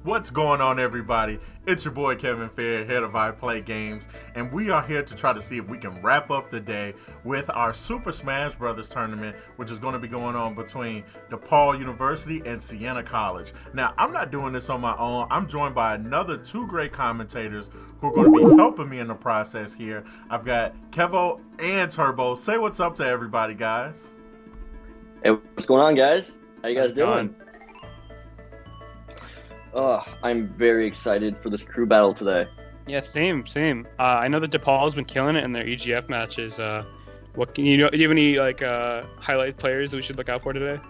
What's going on, everybody? It's your boy Kevin Fair, head of I Play Games, and we are here to try to see if we can wrap up the day with our Super Smash Brothers tournament, which is going to be going on between DePaul University and Siena College. Now, I'm not doing this on my own. I'm joined by another two great commentators who are going to be helping me in the process here. I've got Kevo and Turbo. Say what's up to everybody, guys. Hey, what's going on, guys? How you guys doing? I'm very excited for this crew battle today. Yeah, same. I know that DePaul's been killing it in their EGF matches. What can do you have any highlight players that we should look out for today?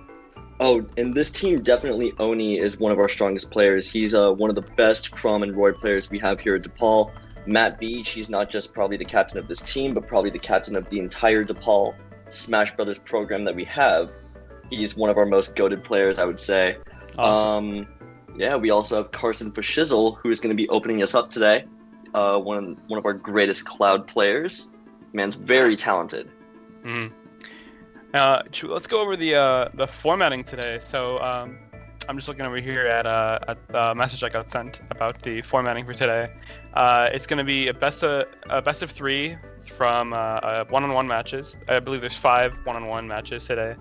Oh, and this team, definitely Oni is one of our strongest players. He's one of the best Crom and Roy players we have here at DePaul. Matt Beach, he's not just probably the captain of this team, but probably the captain of the entire DePaul Smash Brothers program that we have. He's one of our most goated players, I would say. Awesome. Yeah, we also have Carson Fashizzle, who's going to be opening us up today. One of our greatest Cloud players. Man's very talented. Mm-hmm. Let's go over the formatting today. So I'm just looking over here at the message I got sent about the formatting for today. It's going to be a best of three from one-on-one matches. I believe there's 5 one-on-one matches today.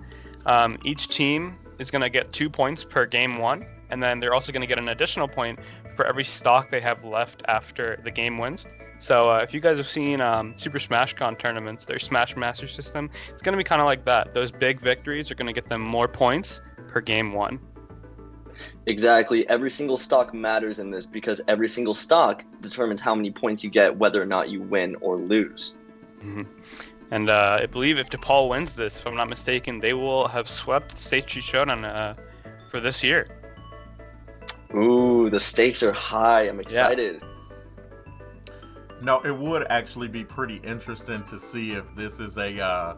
Each team is going to get 2 points per game one. And then they're also going to get an additional point for every stock they have left after the game wins. So if you guys have seen Super Smash Con tournaments, their Smash Master system, it's going to be kind of like that. Those big victories are going to get them more points per game one. Exactly. Every single stock matters in this because every single stock determines how many points you get, whether or not you win or lose. Mm-hmm. And I believe if DePaul wins this, if I'm not mistaken, they will have swept State Street Showdown for this year. Ooh, the stakes are high. I'm excited. Yeah. No, it would actually be pretty interesting to see if this is a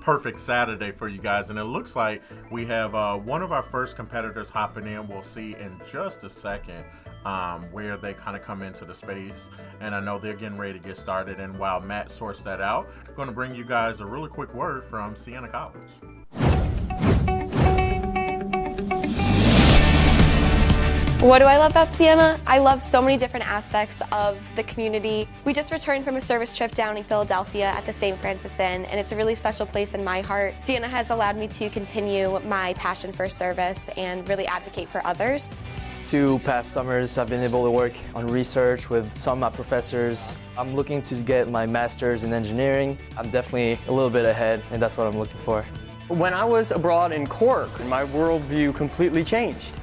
perfect Saturday for you guys. And it looks like we have one of our first competitors hopping in. We'll see in just a second where they kind of come into the space. And I know they're getting ready to get started. And while Matt sorts that out, I'm going to bring you guys a really quick word from Siena College. What do I love about Siena? I love so many different aspects of the community. We just returned from a service trip down in Philadelphia at the St. Francis Inn, and it's a really special place in my heart. Siena has allowed me to continue my passion for service and really advocate for others. 2 past summers, I've been able to work on research with some of my professors. I'm looking to get my master's in engineering. I'm definitely a little bit ahead, and that's what I'm looking for. When I was abroad in Cork, my worldview completely changed.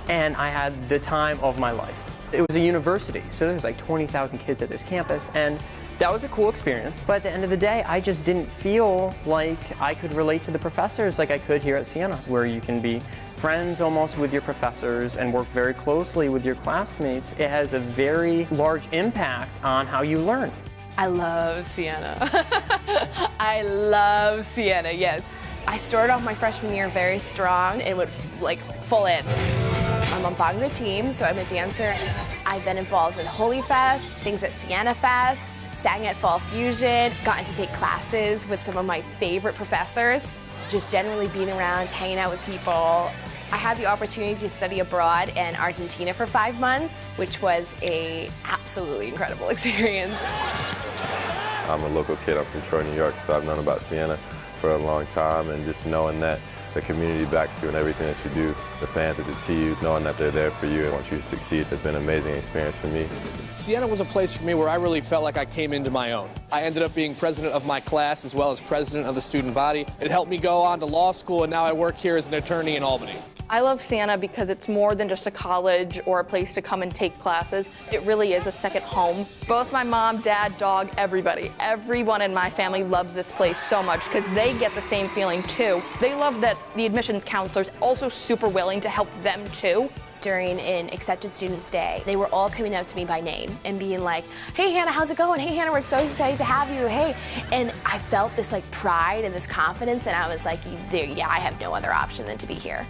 And I had the time of my life. It was a university, so there was like 20,000 kids at this campus, and that was a cool experience. But at the end of the day, I just didn't feel like I could relate to the professors like I could here at Siena, where you can be friends almost with your professors and work very closely with your classmates. It has a very large impact on how you learn. I love Siena. I love Siena, yes. I started off my freshman year very strong and went like full in. I'm on Bhangra team, so I'm a dancer. I've been involved with Holy Fest, things at Siena Fest, sang at Fall Fusion, gotten to take classes with some of my favorite professors, just generally being around, hanging out with people. I had the opportunity to study abroad in Argentina for 5 months, which was a absolutely incredible experience. I'm a local kid, I'm from Troy, New York, so I've known about Siena for a long time, and just knowing that the community backs you in everything that you do, the fans at the TU, knowing that they're there for you and want you to succeed has been an amazing experience for me. Siena was a place for me where I really felt like I came into my own. I ended up being president of my class as well as president of the student body. It helped me go on to law school, and now I work here as an attorney in Albany. I love Siena because it's more than just a college or a place to come and take classes. It really is a second home. Both my mom, dad, dog, everyone in my family loves this place so much because they get the same feeling too. They love that the admissions counselor's also super willing to help them too. During an accepted students day, they were all coming up to me by name and being like, "Hey Hannah, how's it going? Hey Hannah, we're so excited to have you. Hey." And I felt this like pride and this confidence, and I was like, yeah, I have no other option than to be here.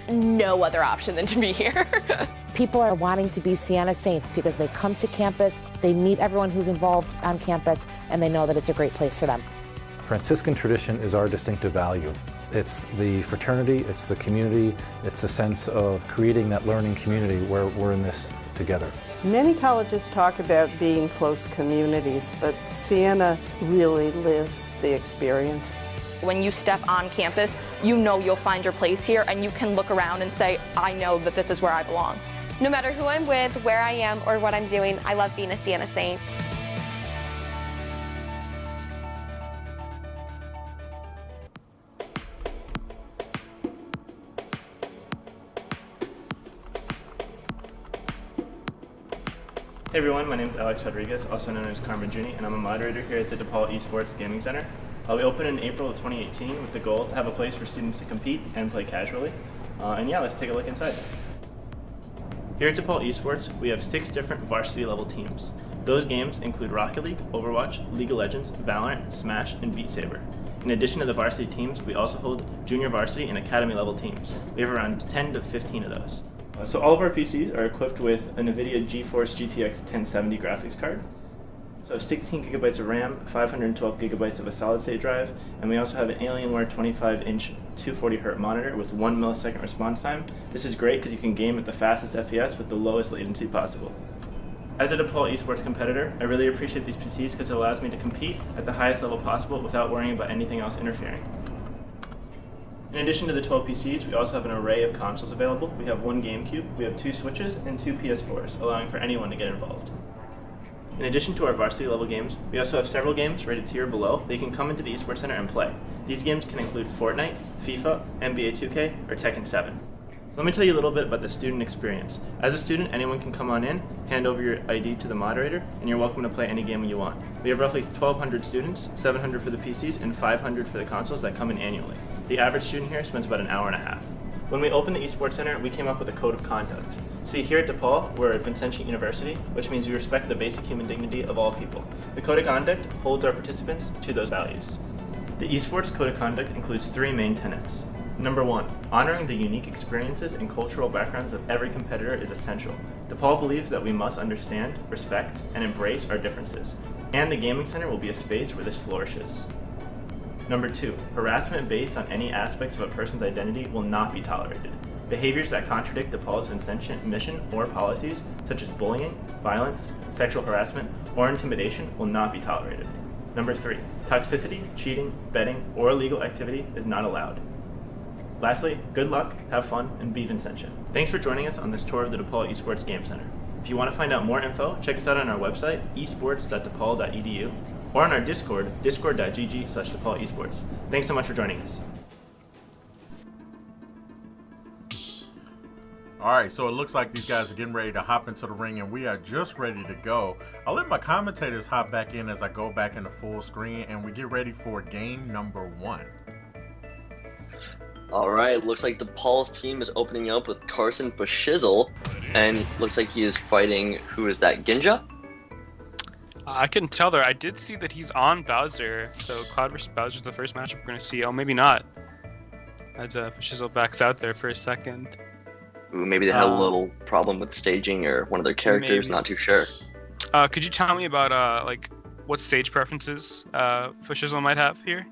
No other option than to be here. People are wanting to be Siena Saints because they come to campus, they meet everyone who's involved on campus, and they know that it's a great place for them. Franciscan tradition is our distinctive value. It's the fraternity, it's the community, it's the sense of creating that learning community where we're in this together. Many colleges talk about being close communities, but Siena really lives the experience. When you step on campus, you know you'll find your place here, and you can look around and say, I know that this is where I belong. No matter who I'm with, where I am, or what I'm doing, I love being a Siena Saint. Hey everyone, my name is Alex Rodriguez, also known as Carmen Juni, and I'm a moderator here at the DePaul Esports Gaming Center. We opened in April of 2018 with the goal to have a place for students to compete and play casually. And yeah, let's take a look inside. Here at DePaul Esports, we have 6 different varsity level teams. Those games include Rocket League, Overwatch, League of Legends, Valorant, Smash, and Beat Saber. In addition to the varsity teams, we also hold junior varsity and academy level teams. We have around 10 to 15 of those. So all of our PCs are equipped with a NVIDIA GeForce GTX 1070 graphics card. So 16 gigabytes of RAM, 512 gigabytes of a solid state drive, and we also have an Alienware 25-inch 240Hz monitor with 1 millisecond response time. This is great because you can game at the fastest FPS with the lowest latency possible. As a DePaul Esports competitor, I really appreciate these PCs because it allows me to compete at the highest level possible without worrying about anything else interfering. In addition to the 12 PCs, we also have an array of consoles available. We have 1 GameCube, we have 2 Switches, and 2 PS4s, allowing for anyone to get involved. In addition to our varsity level games, we also have several games rated tier below that you can come into the Esports Center and play. These games can include Fortnite, FIFA, NBA 2K, or Tekken 7. So let me tell you a little bit about the student experience. As a student, anyone can come on in, hand over your ID to the moderator, and you're welcome to play any game you want. We have roughly 1,200 students, 700 for the PCs, and 500 for the consoles that come in annually. The average student here spends about an hour and a half. When we opened the Esports Center, we came up with a code of conduct. See, here at DePaul, we're at Vincentian University, which means we respect the basic human dignity of all people. The code of conduct holds our participants to those values. The Esports Code of Conduct includes 3 main tenets. Number 1, honoring the unique experiences and cultural backgrounds of every competitor is essential. DePaul believes that we must understand, respect, and embrace our differences, and the Gaming Center will be a space where this flourishes. Number 2, harassment based on any aspects of a person's identity will not be tolerated. Behaviors that contradict DePaul's Vincentian mission or policies, such as bullying, violence, sexual harassment, or intimidation, will not be tolerated. Number 3, toxicity, cheating, betting, or illegal activity is not allowed. Lastly, good luck, have fun, and be Vincentian. Thanks for joining us on this tour of the DePaul Esports Game Center. If you want to find out more info, check us out on our website, esports.depaul.edu, or on our Discord, discord.gg/DePaul Esports. Thanks so much for joining us. All right, so it looks like these guys are getting ready to hop into the ring, and we are just ready to go. I'll let my commentators hop back in as I go back into full screen, and we get ready for game number 1. All right, looks like DePaul's team is opening up with Carson Fashizzle, and looks like he is fighting, who is that, Ginja? I couldn't tell there. I did see that he's on Bowser, so Cloud vs. Bowser is the first matchup we're going to see. Oh, maybe not. As Fashizzle backs out there for a second. Ooh, maybe they had a little problem with staging or one of their characters, not too sure. Could you tell me about like what stage preferences Fashizzle might have here?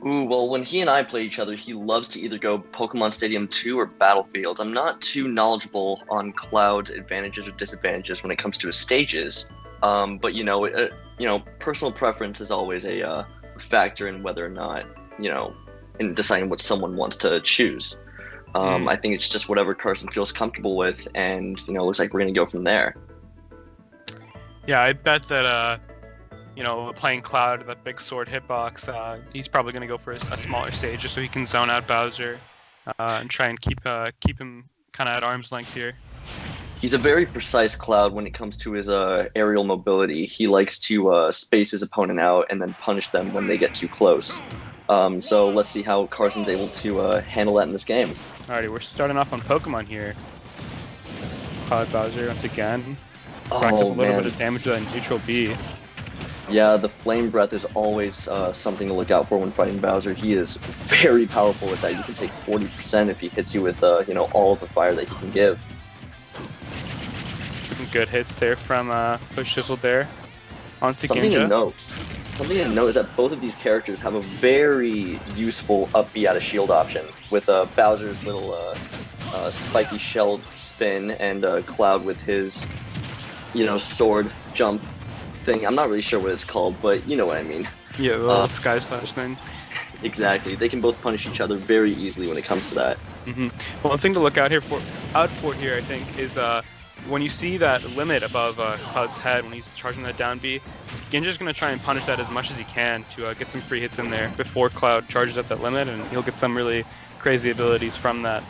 Ooh, well, when he and I play each other, he loves to either go Pokemon Stadium 2 or Battlefield. I'm not too knowledgeable on Cloud's advantages or disadvantages when it comes to his stages, but personal preference is always a factor in whether or not, in deciding what someone wants to choose. I think it's just whatever Carson feels comfortable with, and looks like we're gonna go from there. Yeah, I bet that playing Cloud, that big sword hitbox, he's probably going to go for a smaller stage just so he can zone out Bowser and try and keep him kind of at arm's length here. He's a very precise Cloud when it comes to his aerial mobility. He likes to space his opponent out and then punish them when they get too close. So let's see how Carson's able to handle that in this game. Alrighty, we're starting off on Pokemon here. Cloud Bowser once again. Oh, racks up a little man. bit of damage with that neutral B. Yeah, the Flame Breath is always something to look out for when fighting Bowser. He is very powerful with that. You can take 40% if he hits you with, all of the fire that he can give. Some good hits there from Fashizzle there. Onto Something Ginja. to note. something to note is that both of these characters have a very useful up B out of shield option with Bowser's little spiky shell spin and Cloud with his, sword jump thing. I'm not really sure what it's called, but you know what I mean. Yeah, the little sky slash thing. Exactly. They can both punish each other very easily when it comes to that. Well, one thing to look out for here, I think, is when you see that limit above Cloud's head when he's charging that down B, Ginja's going to try and punish that as much as he can to get some free hits in there before Cloud charges at that limit, and he'll get some really crazy abilities from that.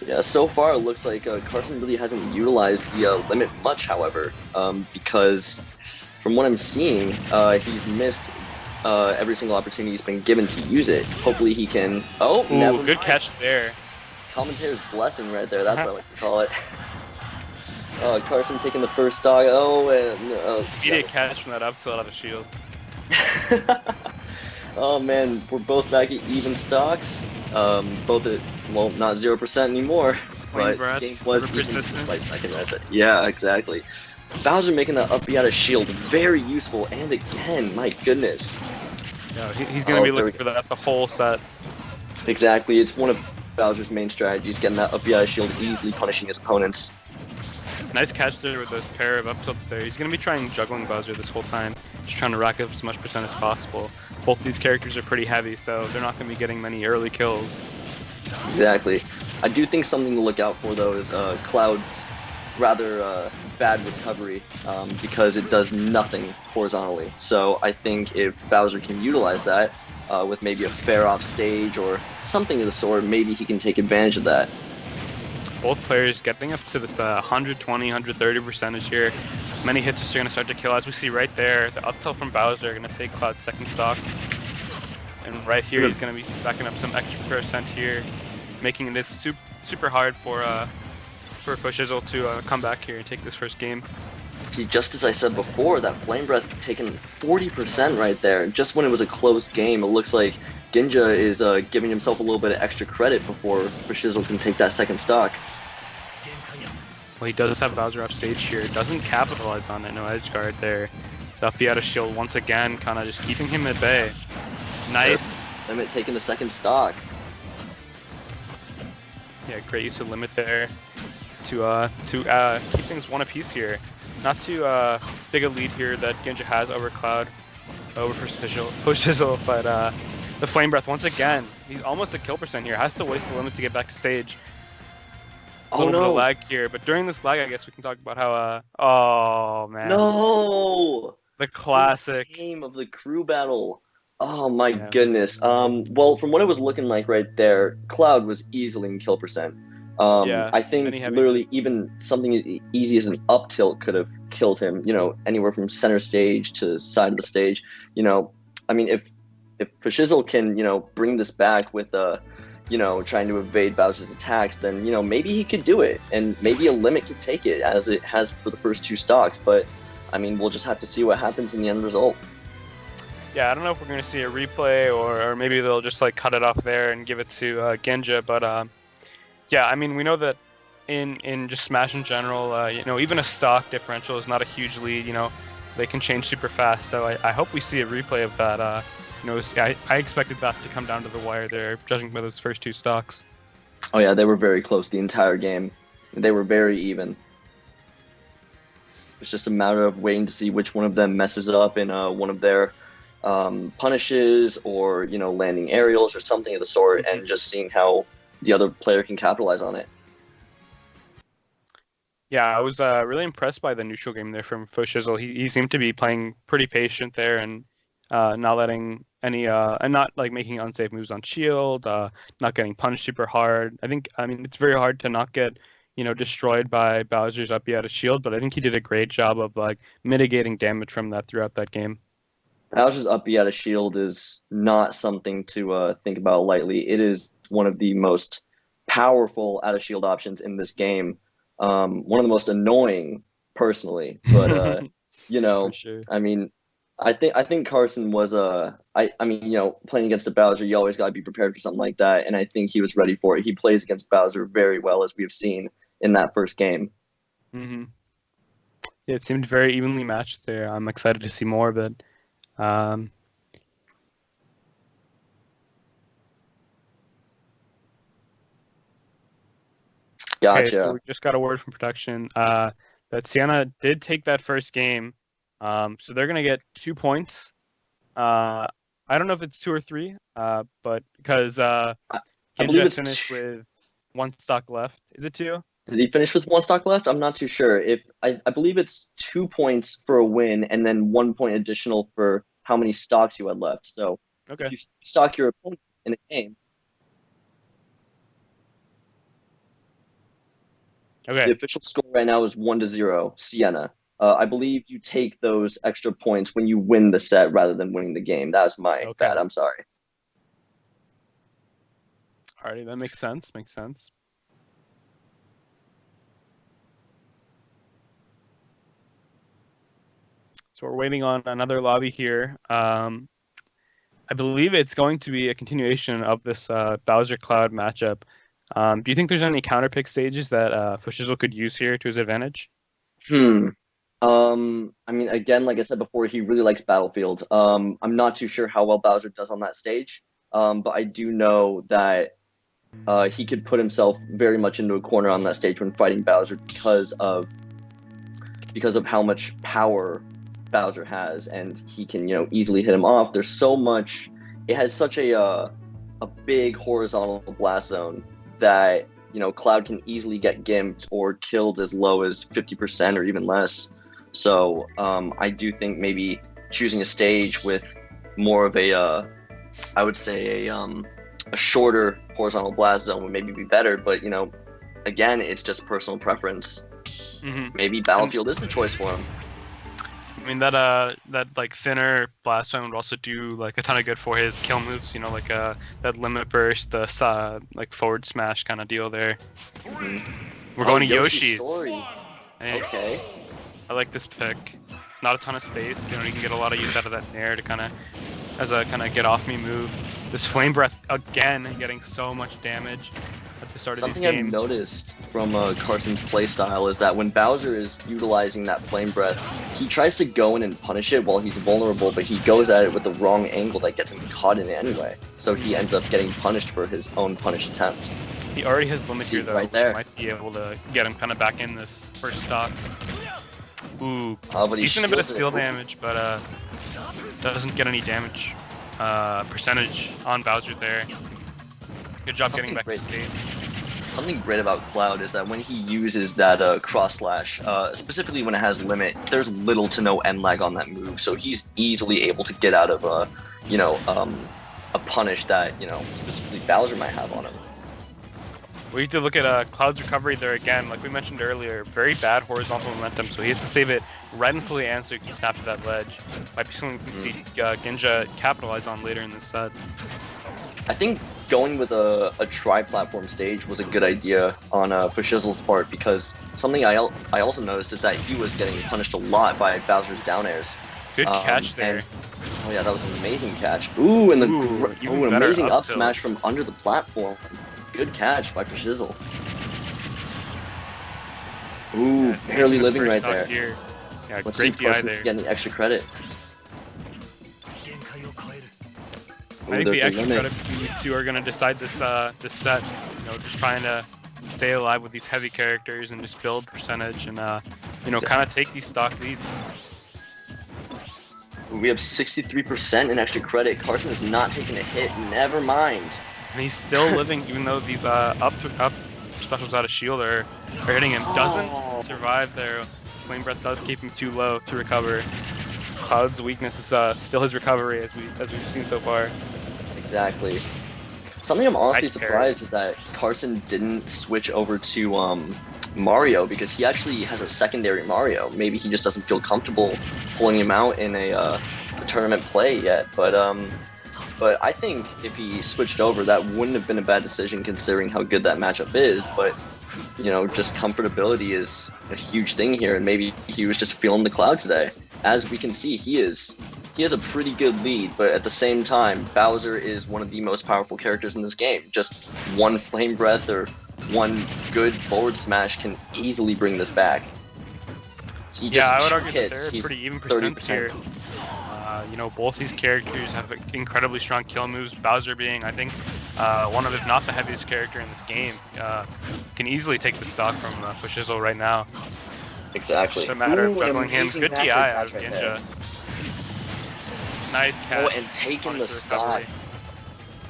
Yeah, so far it looks like Carson really hasn't utilized the limit much, however, because from what I'm seeing, he's missed every single opportunity he's been given to use it. Hopefully he can... Oh, ooh, good catch there. Commentator's blessing right there, that's what I like to call it. Carson taking the first stock. Oh, and... Immediate catch from that up tilt out of shield. Oh man, we're both back at even stocks. Both at, well, not 0% anymore, but game was even just a slight second right there. Yeah, exactly. Bowser making that up B out of shield, very useful, and again, my goodness. Yeah, he's going to be looking for that the whole set. Exactly, it's one of Bowser's main strategies, getting that up B out of shield, easily punishing his opponents. Nice catch there with those pair of up tilts there. He's going to be trying juggling Bowser this whole time, just trying to rack up as much percent as possible. Both of these characters are pretty heavy, so they're not going to be getting many early kills. Exactly. I do think something to look out for, though, is Cloud's rather bad recovery, because it does nothing horizontally. So I think if Bowser can utilize that with maybe a fair off stage or something of the sort, maybe he can take advantage of that. Both players getting up to this 120, 130 percentage here. Many hits are going to start to kill, as we see right there. The up tilt from Bowser going to take Cloud's second stock. And right here, he's going to be backing up some extra percent here, making this super hard for Shizzle to come back here and take this first game. See, just as I said before, that Flame Breath taking 40% right there. Just when it was a close game, it looks like Ginja is giving himself a little bit of extra credit before Shizzle can take that second stock. Well, he does have Bowser off stage here. Doesn't capitalize on it. No edge guard there. Up B out of shield once again, kind of just keeping him at bay. Nice. Limit taking the second stock. Yeah, great use of limit there to keep things one apiece here. Not too big a lead here that Ginja has over Cloud, over Shizzle, but the Flame Breath once again. He's almost a kill percent here. Has to waste the limit to get back to stage. A little bit of lag here, but during this lag, I guess we can talk about how. Oh man. No. The classic game of the crew battle. Oh my goodness. Well, from what it was looking like right there, Cloud was easily in kill percent. I think literally even something as easy as an up tilt could have killed him. Anywhere from center stage to side of the stage. I mean, if Shizzle can bring this back with trying to evade Bowser's attacks, then maybe he could do it, and maybe a limit could take it as it has for the first two stocks. But I mean, we'll just have to see what happens in the end result. Yeah, I don't know if we're going to see a replay or maybe they'll just like cut it off there and give it to Ginja. But yeah, I mean, we know that in just Smash in general, even a stock differential is not a huge lead. They can change super fast. So I hope we see a replay of that. I expected that to come down to the wire there, judging by those first two stocks. Oh yeah, they were very close the entire game. They were very even. It's just a matter of waiting to see which one of them messes up in one of their punishes or landing aerials or something of the sort, and just seeing how the other player can capitalize on it. Yeah, I was really impressed by the neutral game there from Shizzle. He seemed to be playing pretty patient there and not letting any and not like making unsafe moves on shield, not getting punished super hard. I mean it's very hard to not get destroyed by Bowser's up B out of shield, but I think he did a great job of like mitigating damage from that throughout that game. Bowser's up B out of shield is not something to think about lightly. It is one of the most powerful out of shield options in this game. One of the most annoying, personally, but For sure. I mean, I think Carson was playing against a Bowser, you always gotta be prepared for something like that, and I think he was ready for it. He plays against Bowser very well, as we have seen in that first game. Mm-hmm. Yeah, it seemed very evenly matched there. I'm excited to see more of it. Gotcha. Okay, so we just got a word from production that Siena did take that first game, so they're gonna get 2 points. I don't know if it's 2 or 3, but because I believe Ginja it's finished with 1 stock left. Is it 2? Did he finish with 1 stock left? I'm not too sure. If I believe it's 2 points for a win and then 1 point additional for how many stocks you had left. So Okay. if you stock your opponent in a game, Okay. the official score right now is 1-0, Siena. I believe you take those extra points when you win the set rather than winning the game. That was my bad. I'm sorry. Alrighty, that makes sense. Makes sense. So we're waiting on another lobby here. I believe it's going to be a continuation of this Bowser Cloud matchup. Do you think there's any counterpick stages that Fushizzle could use here to his advantage? I mean, again, like I said before, he really likes Battlefield. I'm not too sure how well Bowser does on that stage, but I do know that he could put himself very much into a corner on that stage when fighting Bowser because of how much power Bowser has, and he can, easily hit him off. There's so much. It has such a big horizontal blast zone that Cloud can easily get gimped or killed as low as 50% or even less. So I do think maybe choosing a stage with more of a, I would say a shorter horizontal blast zone would maybe be better. But again, it's just personal preference. Maybe Battlefield is the choice for him. I mean that like thinner blast zone would also do like a ton of good for his kill moves. Like that limit burst, the like forward smash kind of deal there. We're going to Yoshi's. Nice. Okay. I like this pick. Not a ton of space. You can get a lot of use out of that nair to as a get off me move. This flame breath again, getting so much damage at the start of these games. Something I've noticed from Carson's playstyle is that when Bowser is utilizing that flame breath, he tries to go in and punish it while he's vulnerable, but he goes at it with the wrong angle that gets him caught in it anyway. So he ends up getting punished for his own punish attempt. He already has limit here though. Right there. Might be able to get him back in this first stock. Ooh, but decent bit of steal damage, but doesn't get any damage percentage on Bowser there. Good job getting back to stage. Something great about Cloud is that when he uses that cross slash, specifically when it has limit, there's little to no end lag on that move, so he's easily able to get out of a punish that specifically Bowser might have on him. We have to look at Cloud's recovery there again. Like we mentioned earlier, very bad horizontal momentum, so he has to save it right until the end so he can snap to that ledge. Might be something we can see Ginja capitalize on later in this set. I think going with a tri-platform stage was a good idea on Fushizzle's part, because something I also noticed is that he was getting punished a lot by Bowser's down airs. Good catch there. Oh yeah, that was an amazing catch. Ooh, and an amazing up smash from under the platform. Good catch by Fushizzle. Ooh, barely living right there. Here. Yeah, let's see great if Carson DI there. can get any extra credit. I think the extra credit between these two are going to decide this set. Just trying to stay alive with these heavy characters and just build percentage and kind of take these stock leads. We have 63% in extra credit. Carson is not taking a hit. Never mind. And he's still living, even though these up specials out of shield are hitting him. Doesn't survive there. Flame breath does keep him too low to recover. Cloud's weakness is still his recovery, as we've seen so far. Exactly. Something I'm honestly surprised is that Carson didn't switch over to Mario, because he actually has a secondary Mario. Maybe he just doesn't feel comfortable pulling him out in a tournament play yet. But I think if he switched over, that wouldn't have been a bad decision considering how good that matchup is. But just comfortability is a huge thing here, and maybe he was just feeling the Cloud today. As we can see, he has a pretty good lead, but at the same time, Bowser is one of the most powerful characters in this game. Just one flame breath or one good forward smash can easily bring this back. He Yeah, just I would argue that hits. they're He's pretty even percent 30%. here. You know, both these characters have incredibly strong kill moves. Bowser being, I think, one of, if not the heaviest character in this game, can easily take the stock from Pushizzle right now. Exactly. It's a matter of Ooh, juggling him. amazing Good backward DI out of catch right Ginja. there. Nice catch. Oh, and taking the Punish stock. recovery.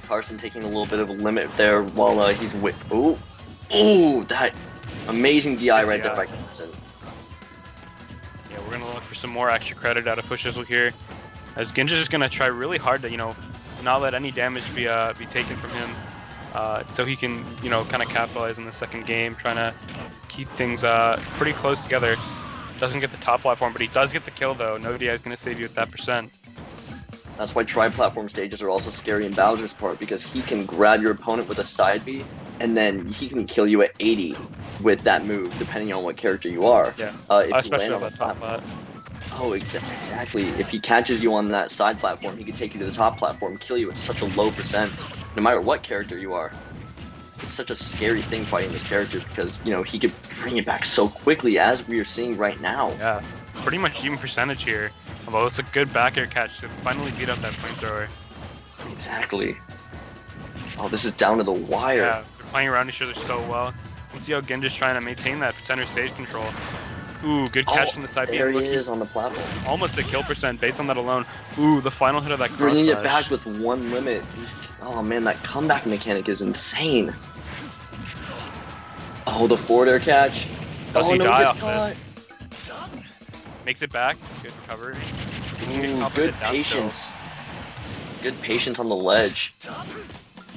Carson taking a little bit of a limit there while he's ooh, that amazing DI right there by Carson. Yeah, we're gonna look for some more extra credit out of Pushizzle here, as Ginja's just gonna try really hard to, you know, not let any damage be taken from him, so he can, you know, kind of capitalize in the second game, trying to keep things pretty close together. Doesn't get the top platform, but he does get the kill though. No DI is gonna save you at that percent. That's why tri-platform stages are also scary in Bowser's part, because he can grab your opponent with a side B, and then he can kill you at 80 with that move, depending on what character you are. Yeah, if especially you on land the top plat. Oh, exactly. If he catches you on that side platform, he can take you to the top platform, kill you at such a low percent, no matter what character you are. It's such a scary thing fighting this character, because, you know, he could bring it back so quickly, as we are seeing right now. Yeah, pretty much even percentage here. Although it's a good back air catch to finally beat up that flamethrower. Exactly. Oh, this is down to the wire. Yeah, they're playing around each other so well. You can see how Ginja's trying to maintain that center stage control. Ooh, good catch from the side B. There Look, he is on the platform. Almost a kill percent based on that alone. Ooh, the final hit of that cross Bringing it slash. back with one limit. Oh man, that comeback mechanic is insane. Oh, the forward air catch. Does oh, he no, die gets off caught. this? Makes it back. Good recovery. Ooh, good patience. Good patience on the ledge.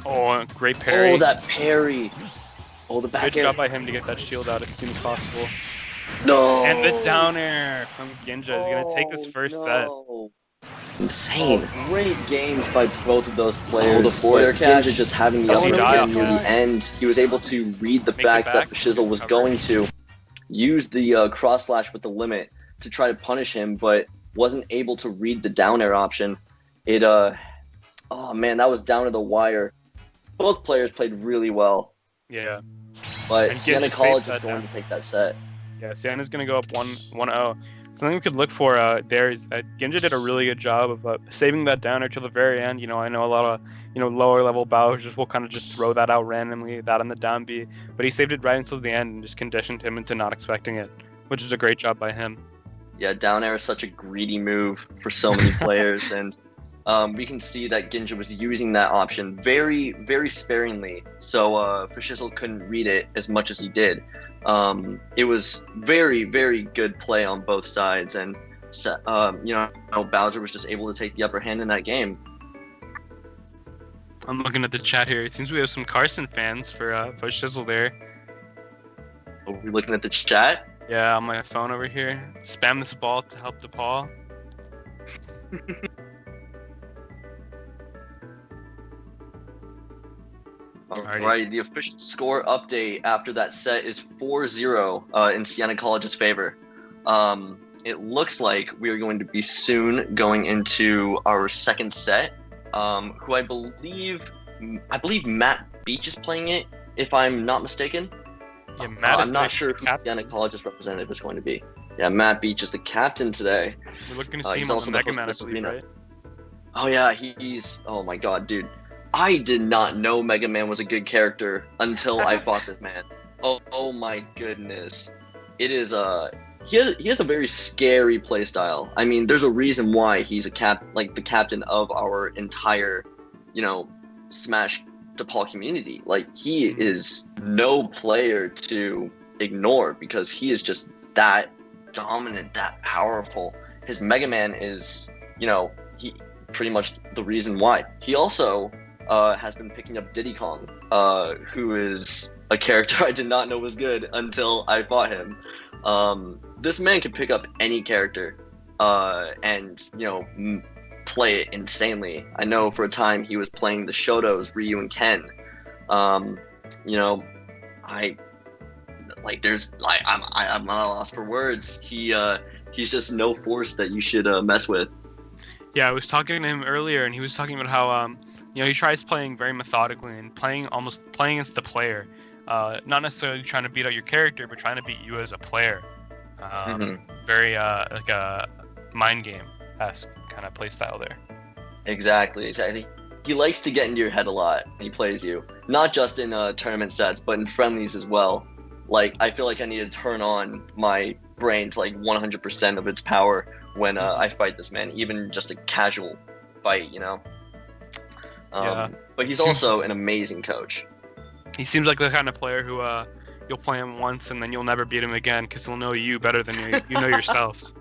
Oh, great parry. Oh, that parry. Oh, the back Good air. job by him to get that shield out as soon as possible. No. And the down air from Ginja is going to take this first set. Insane. Oh, great games by both of those players. Oh, the forward air catch is just having the Does he die upper off near that? the end. He was able to read the Makes fact it that back. Shizzle was going to use the cross slash with the limit to try to punish him, but wasn't able to read the down air option. It oh man, that was down to the wire. Both players played really well, Yeah. but And Siena Ginja College saved is that going down. to take that set. Yeah, Siena's going to go up 1-0. Something we could look for there is that Ginja did a really good job of saving that downer till the very end. You know, I know a lot of, you know, lower level Bowsers will kind of just throw that out randomly, that on the down B, but he saved it right until the end and just conditioned him into not expecting it, which is a great job by him. Yeah, down air is such a greedy move for so many players, and we can see that Ginja was using that option very, very sparingly, so Fashizzle couldn't read it as much as he did. It was very, very good play on both sides, and you know, Bowser was just able to take the upper hand in that game. I'm looking at the chat here. It seems we have some Carson fans for Shizzle there. Are we looking at the chat? Yeah, on my phone over here. Spam this ball to help DePaul. Alright, the official score update after that set is 4-0 in Siena College's favor. It looks like we are going to be soon going into our second set, who I believe Matt Beach is playing it, if I'm not mistaken. Yeah, Matt is I'm not sure who Siena College's representative is going to be. Yeah, Matt Beach is the captain today. We're looking to see He's him on also the the Mega host of Man, I this believe, arena. right? Oh yeah, he's, oh my god, dude. I did not know Mega Man was a good character until I fought this man. Oh my goodness. It is he has a very scary playstyle. I mean, there's a reason why he's the captain of our entire, you know, Smash DePaul community. Like, he is no player to ignore, because he is just that dominant, that powerful. His Mega Man is, you know, he pretty much the reason why. He also has been picking up Diddy Kong, who is a character I did not know was good until I fought him. This man can pick up any character and, you know, play it insanely. I know for a time he was playing the Shotos, Ryu and Ken. You know, I'm at a loss for words. He's just no force that you should mess with. Yeah, I was talking to him earlier, and he was talking about how you know, he tries playing very methodically and playing against the player, not necessarily trying to beat out your character, but trying to beat you as a player. Very like a mind game-esque kind of play style there. Exactly. He likes to get into your head a lot when he plays you. Not just in tournament sets, but in friendlies as well. Like, I feel like I need to turn on my brain to like 100% of its power when I fight this man, even just a casual fight, you know? But he's also an amazing coach. He seems like the kind of player who you'll play him once and then you'll never beat him again because he'll know you better than you know yourself.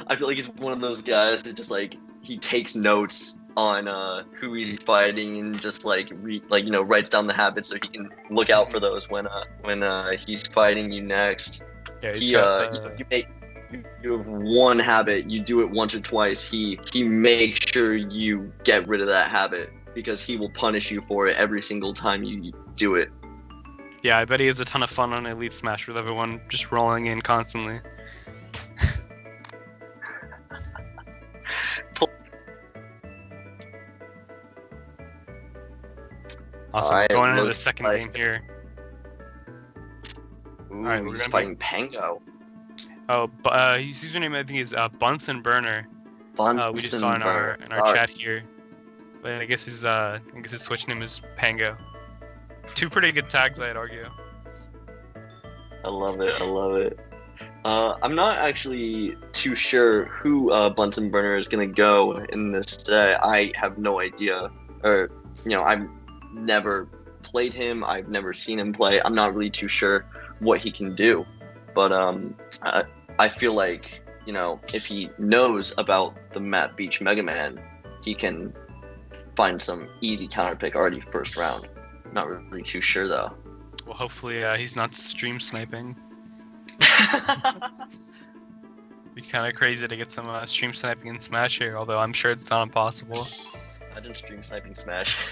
I feel like he's one of those guys that just like, he takes notes on who he's fighting and just like writes down the habits so he can look out for those when he's fighting you next. Yeah, you have one habit, you do it once or twice, he makes sure you get rid of that habit because he will punish you for it every single time you do it. Yeah, I bet he has a ton of fun on Elite Smash with everyone just rolling in constantly. Awesome. We're going into the second game here. Ooh, Alright, we're fighting Pango. Oh, his username I think is Bunsen Burner. We just saw in our chat here. But I guess his Switch name is Pango. Two pretty good tags, I'd argue. I love it. I'm not actually too sure who Bunsen Burner is gonna go in this set. I have no idea, or I've never played him. I've never seen him play. I'm not really too sure what he can do, but I feel like if he knows about the Matt Beach Mega Man, he can find some easy counter pick already first round. Not really too sure though. Well, hopefully he's not stream sniping. Be kind of crazy to get some stream sniping in Smash here, although I'm sure it's not impossible. I didn't stream sniping Smash.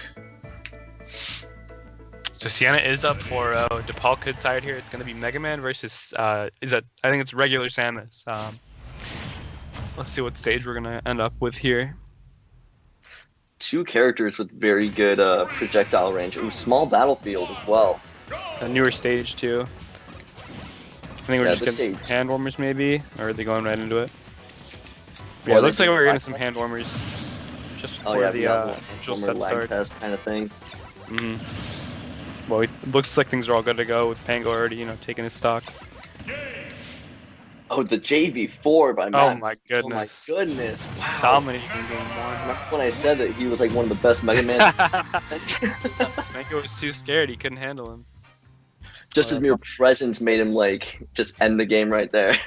So Siena is up for DePaul could tie it here. It's going to be Mega Man versus I think it's regular Samus. Let's see what stage we're going to end up with here. Two characters with very good projectile range. Ooh, small battlefield as well. A newer stage too. I think we're just getting some hand warmers maybe, or are they going right into it? Yeah, it looks like we're getting some hand warmers just before the actual set starts. Test kind of thing. Well, it looks like things are all good to go with Pango already, taking his stocks. Oh, the JV4 by Matt. Oh my goodness. Oh my goodness. Wow. Dominating game one. Remember when I said that he was like one of the best Mega Man? Spanko was too scared, he couldn't handle him. Just his mere presence made him like just end the game right there.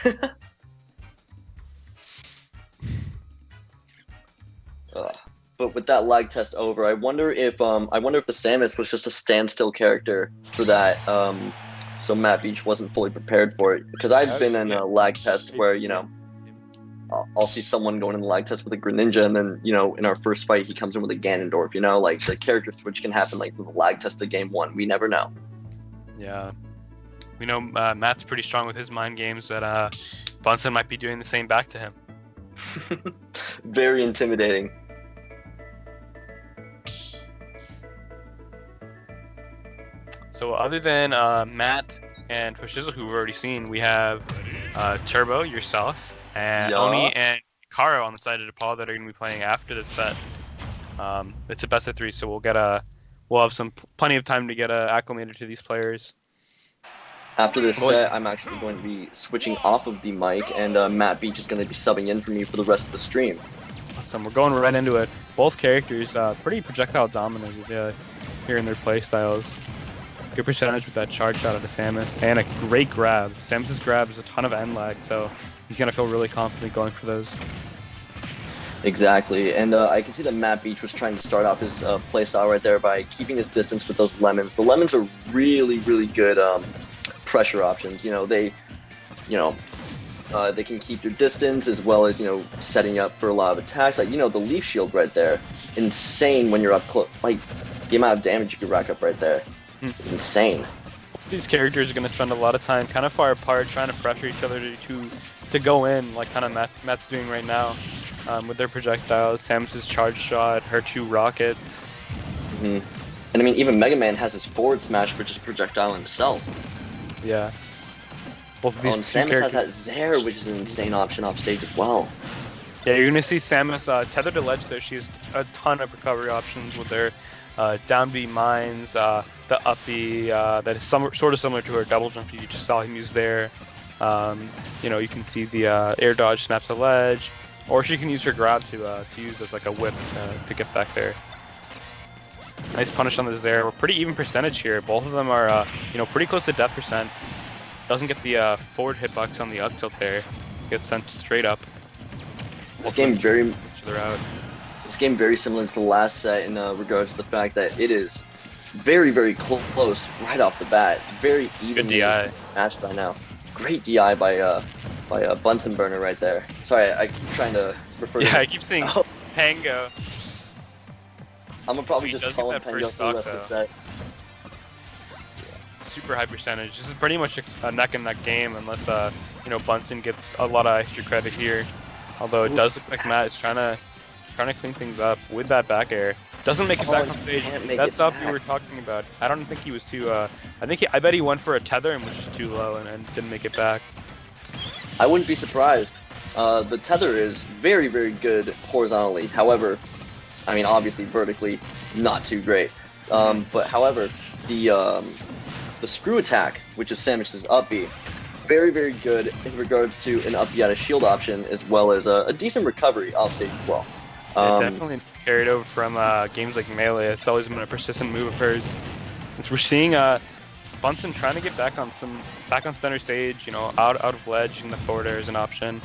But with that lag test over, I wonder if the Samus was just a standstill character for that. So Matt Beach wasn't fully prepared for it, because I've been in a lag test where I'll see someone going in the lag test with a Greninja, and then in our first fight he comes in with a Ganondorf. Like the character switch can happen like with the lag test of game one. We never know. Yeah, we know Matt's pretty strong with his mind games. That Bunsen might be doing the same back to him. Very intimidating. So other than Matt and Fushizzle, who we've already seen, we have Turbo, yourself, and Oni and Karo on the side of DePaul that are going to be playing after this set. It's a best of 3, so we'll have plenty of time to get acclimated to these players. After this set, I'm actually going to be switching off of the mic, and Matt Beach is going to be subbing in for me for the rest of the stream. Awesome, we're going right into it. Both characters pretty projectile dominated here in their play styles. Good percentage with that charge shot of the Samus, and a great grab. Samus's grab is a ton of end lag, so he's going to feel really confident going for those. Exactly, and I can see that Matt Beach was trying to start off his playstyle right there by keeping his distance with those lemons. The lemons are really, really good pressure options. They can keep your distance as well as setting up for a lot of attacks. Like the leaf shield right there, insane when you're up close. Like the amount of damage you can rack up right there. Insane. These characters are going to spend a lot of time kind of far apart trying to pressure each other to go in, like kind of Matt's doing right now with their projectiles. Samus's charge shot, her 2 rockets. And I mean, even Mega Man has his forward smash, which is a projectile in itself. Yeah. Both of these and two Samus has characters. that Zaire, which is an insane option off stage as well. Yeah, you're gonna see Samus tethered to ledge there. She has a ton of recovery options with their down B mines, the up B that is sort of similar to her double jump you just saw him use there. You know, you can see the air dodge snaps the ledge, or she can use her grab to use as like a whip to get back there. Nice punish on the Zaire. We're pretty even percentage here. Both of them are you know, pretty close to death percent. Doesn't get the forward hitbox on the up tilt there. Gets sent straight up. This game very similar to the last set in regards to the fact that it is very, very close right off the bat. Very evenly matched by now. Great DI by Bunsen Burner right there. Sorry, I keep trying to refer to I keep seeing Pango. I'm gonna probably just call him Pango for the rest of the set. Super high percentage. This is pretty much a neck and neck game unless you know, Bunsen gets a lot of extra credit here. Although it does look like Matt is trying to clean things up with that back air. Doesn't make it back on stage. That stuff we were talking about. I don't think he was too. I bet he went for a tether and was just too low and didn't make it back. I wouldn't be surprised. The tether is very, very good horizontally. However, I mean, obviously vertically, not too great. But however, the screw attack, which is Samus's up B, very, very good in regards to an up B out of shield option, as well as a decent recovery off stage as well. It definitely carried over from games like Melee. It's always been a persistent move of hers. And so we're seeing Bunsen trying to get back on center stage, you know, out of ledge, using the forward air as an option.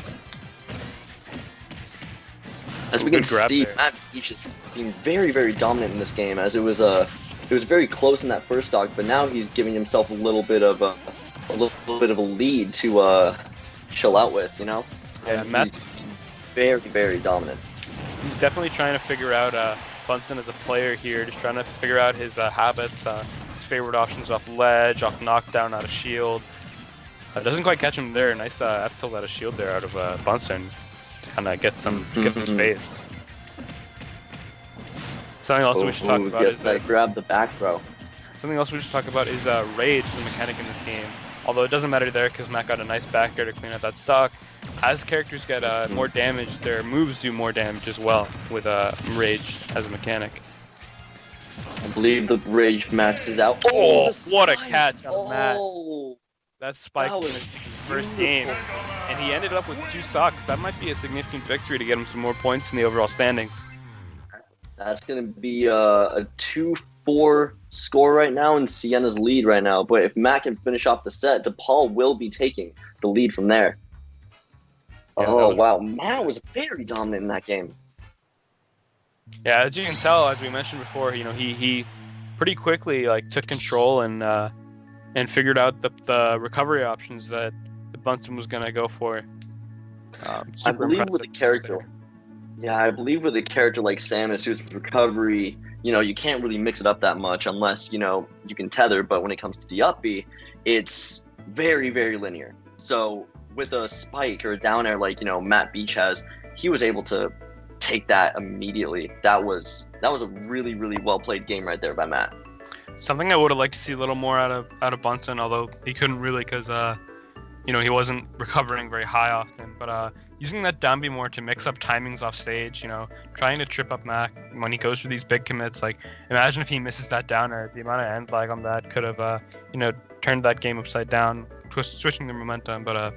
As we can see, Matt Beach is being very, very dominant in this game, as it was very close in that first stock, but now he's giving himself a little bit of a lead to chill out with, you know. Yeah, Matt's very, very dominant. He's definitely trying to figure out Bunsen as a player here, just trying to figure out his habits, his favorite options off ledge, off knockdown, out of shield. Doesn't quite catch him there. Nice F tilt out of shield there out of Bunsen. Kind of get some space. Something else we should talk about is that grab the back throw. Something else we should talk about is Rage, the mechanic in this game. Although it doesn't matter there because Matt got a nice back air to clean up that stock. As characters get more damage, their moves do more damage as well with Rage as a mechanic. I believe the Rage maxes out. Oh, what a catch on Matt. That spike in his first game. And he ended up with 2 stocks. That might be a significant victory to get him some more points in the overall standings. That's going to be a 2-4 score right now in Siena's lead right now. But if Matt can finish off the set, DePaul will be taking the lead from there. Yeah, wow. Matt was very dominant in that game. Yeah, as you can tell, as we mentioned before, you know, he pretty quickly took control and figured out the recovery options that Bunsen was gonna go for. I believe with a character, I believe with a character like Samus, whose recovery, you know, you can't really mix it up that much unless, you know, you can tether. But when it comes to the up B, it's very, very linear. So with a spike or a down air like, you know, Matt Beach has, he was able to take that immediately. That was a really, really well played game right there by Matt. Something I would have liked to see a little more out of Bunsen, although he couldn't really because you know, he wasn't recovering very high often. But using that down B more to mix up timings off stage, you know, trying to trip up Mac when he goes for these big commits. Like, imagine if he misses that down air, the amount of end lag on that could have you know, turned that game upside down, switching the momentum. But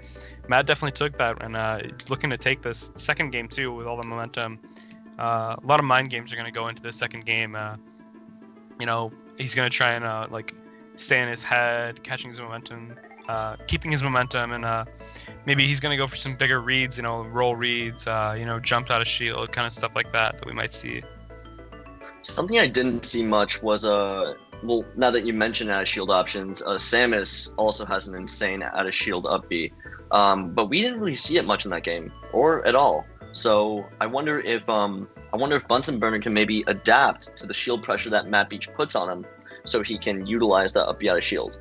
Matt definitely took that and looking to take this second game too with all the momentum. A lot of mind games are going to go into this second game. You know, he's going to try and like stay in his head, catching his momentum, keeping his momentum, and maybe he's going to go for some bigger reads, you know, roll reads, you know, jumped out of shield, kind of stuff like that we might see. Something I didn't see much was well, now that you mentioned out of shield options, Samus also has an insane out of shield up B, but we didn't really see it much in that game or at all. So I wonder if Bunsen Burner can maybe adapt to the shield pressure that Matt Beach puts on him, so he can utilize that up B out of shield.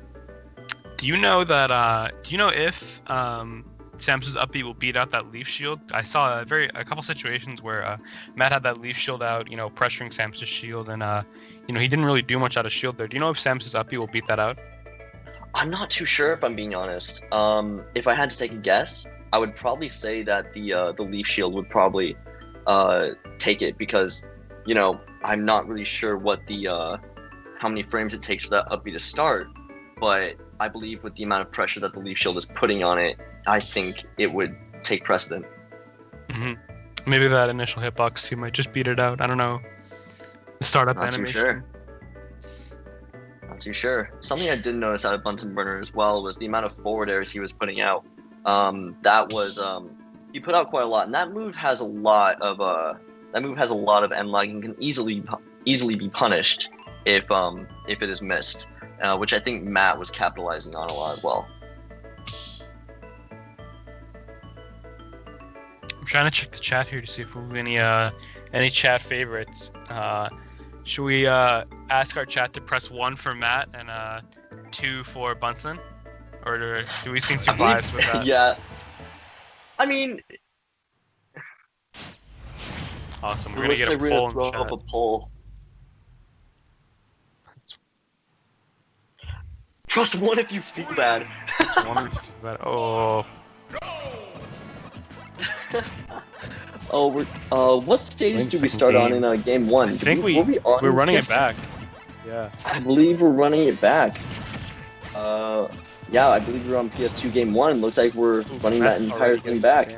Do you know that? Do you know if Samus's up B will beat out that leaf shield? I saw a couple situations where Matt had that leaf shield out, you know, pressuring Samus's shield, and you know, he didn't really do much out of shield there. Do you know if Samus's up B will beat that out? I'm not too sure if I'm being honest. If I had to take a guess, I would probably say that the Leaf Shield would probably take it because, you know, I'm not really sure what the how many frames it takes for that up B to start, but I believe with the amount of pressure that the Leaf Shield is putting on it, I think it would take precedent. Maybe that initial hitbox too might just beat it out. I don't know. The startup Not animation. too sure. Not too sure. Something I did notice out of Bunsen Burner as well was the amount of forward airs he was putting out. That was he put out quite a lot, and that move has a lot of end lag and can easily be punished if it is missed, which I think Matt was capitalizing on a lot as well. I'm trying to check the chat here to see if we have any chat favorites. Should we ask our chat to press 1 for Matt and 2 for Bunsen, or do we seem too biased with that? Yeah. I mean, awesome. We're gonna get a poll in the chat. Up a poll. Press 1 if you feel bad. Press 1 if you feel bad. Oh. What stage do we start on in game 1? I think we're running it back. Yeah. I believe we're running it back. Yeah, I believe we're on PS2 game 1. Looks like we're running that entire thing back.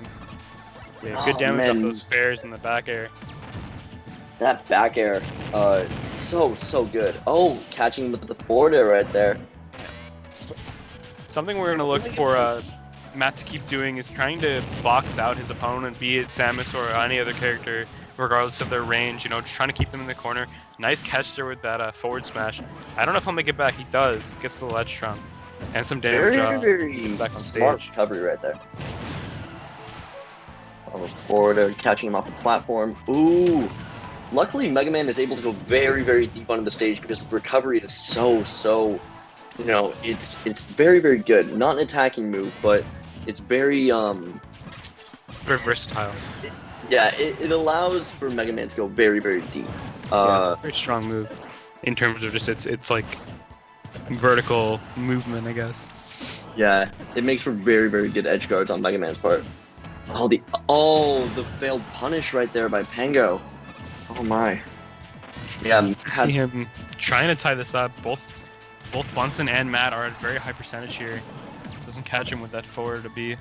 Yeah, good damage off those fares in the back air. That back air, so good. Oh, catching with the forward air right there. Something we're gonna look for Matt to keep doing is trying to box out his opponent, be it Samus or any other character, regardless of their range. You know, just trying to keep them in the corner. Nice catch there with that forward smash. I don't know if he'll make it back. He does. Gets the ledge trump and some damage. Very back on smart stage. recovery right there. On the forward air, catching him off the platform. Ooh. Luckily, Mega Man is able to go very, very deep onto the stage because the recovery is so. You know, it's very, very good. Not an attacking move, but it's very very versatile. It allows for Mega Man to go very, very deep. Yeah, it's a very strong move in terms of just it's like vertical movement, I guess. Yeah, it makes for very, very good edge guards on Mega Man's part. The failed punish right there by Pango. Oh my. Yeah, see him trying to tie this up. Both Bunsen and Matt are at a very high percentage here. Doesn't catch him with that forward to be.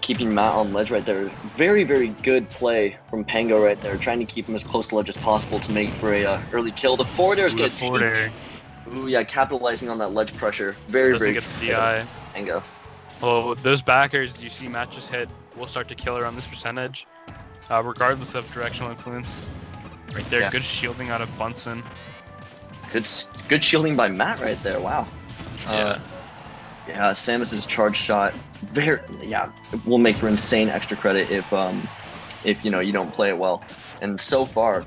Keeping Matt on ledge right there. Very, very good play from Pango right there. Trying to keep him as close to ledge as possible to make for a early kill. The forward air is going to take. Ooh, yeah, capitalizing on that ledge pressure. Very, very good. The DI. Pango. Well, those backers you see Matt just hit will start to kill her on this percentage, regardless of directional influence. Right there, good shielding out of Bunsen. Good shielding by Matt right there. Wow. Yeah, Samus's charge shot. Will make for insane extra credit if you know you don't play it well. And so far,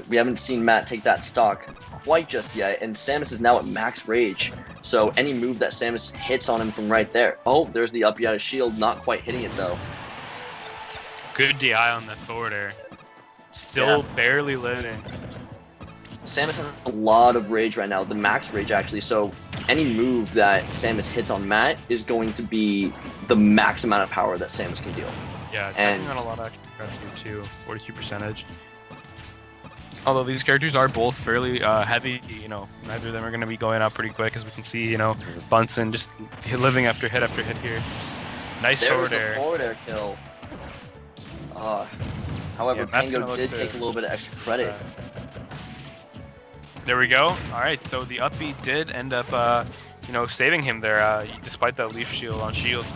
we haven't seen Matt take that stock quite just yet. And Samus is now at max rage. So any move that Samus hits on him from right there. Oh, there's the up out shield. Not quite hitting it though. Good DI on that forward air. Still barely living. Samus has a lot of rage right now, the max rage actually, so any move that Samus hits on Matt is going to be the max amount of power that Samus can deal. Yeah, taking on a lot of extra pressure too, 42 percentage. Although these characters are both fairly heavy, you know, neither of them are going to be going up pretty quick, as we can see, you know, Bunsen just living after hit here. Nice forward air. Forward air kill. However, Pango did take a little bit of extra credit. There we go. All right, so the up B did end up, you know, saving him there, despite that leaf shield on shield.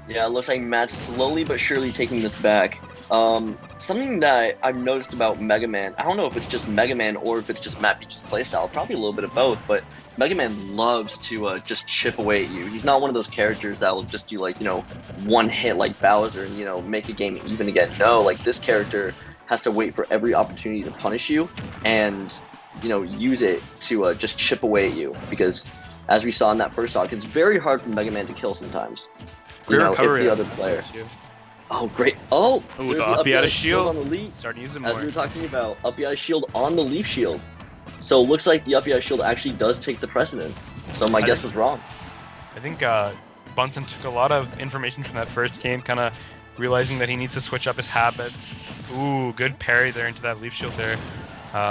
Yeah, it looks like Matt's slowly but surely taking this back. Something that I've noticed about Mega Man, I don't know if it's just Mega Man or if it's just Matt Beach's playstyle, probably a little bit of both, but Mega Man loves to just chip away at you. He's not one of those characters that will just do, like, you know, one hit like Bowser and, you know, make a game even again. No, like, this character has to wait for every opportunity to punish you and, you know, use it to just chip away at you, because as we saw in that first stock, it's very hard for Mega Man to kill sometimes. You know, if the other player. Oh, great. Oh, the up out of shield. On the leaf. Starting to use it As more. we were talking about, up out of shield on the leaf shield. So it looks like the up air shield actually does take the precedent. So my guess was wrong. I think Bunsen took a lot of information from that first game, kind of realizing that he needs to switch up his habits. Ooh, good parry there into that leaf shield there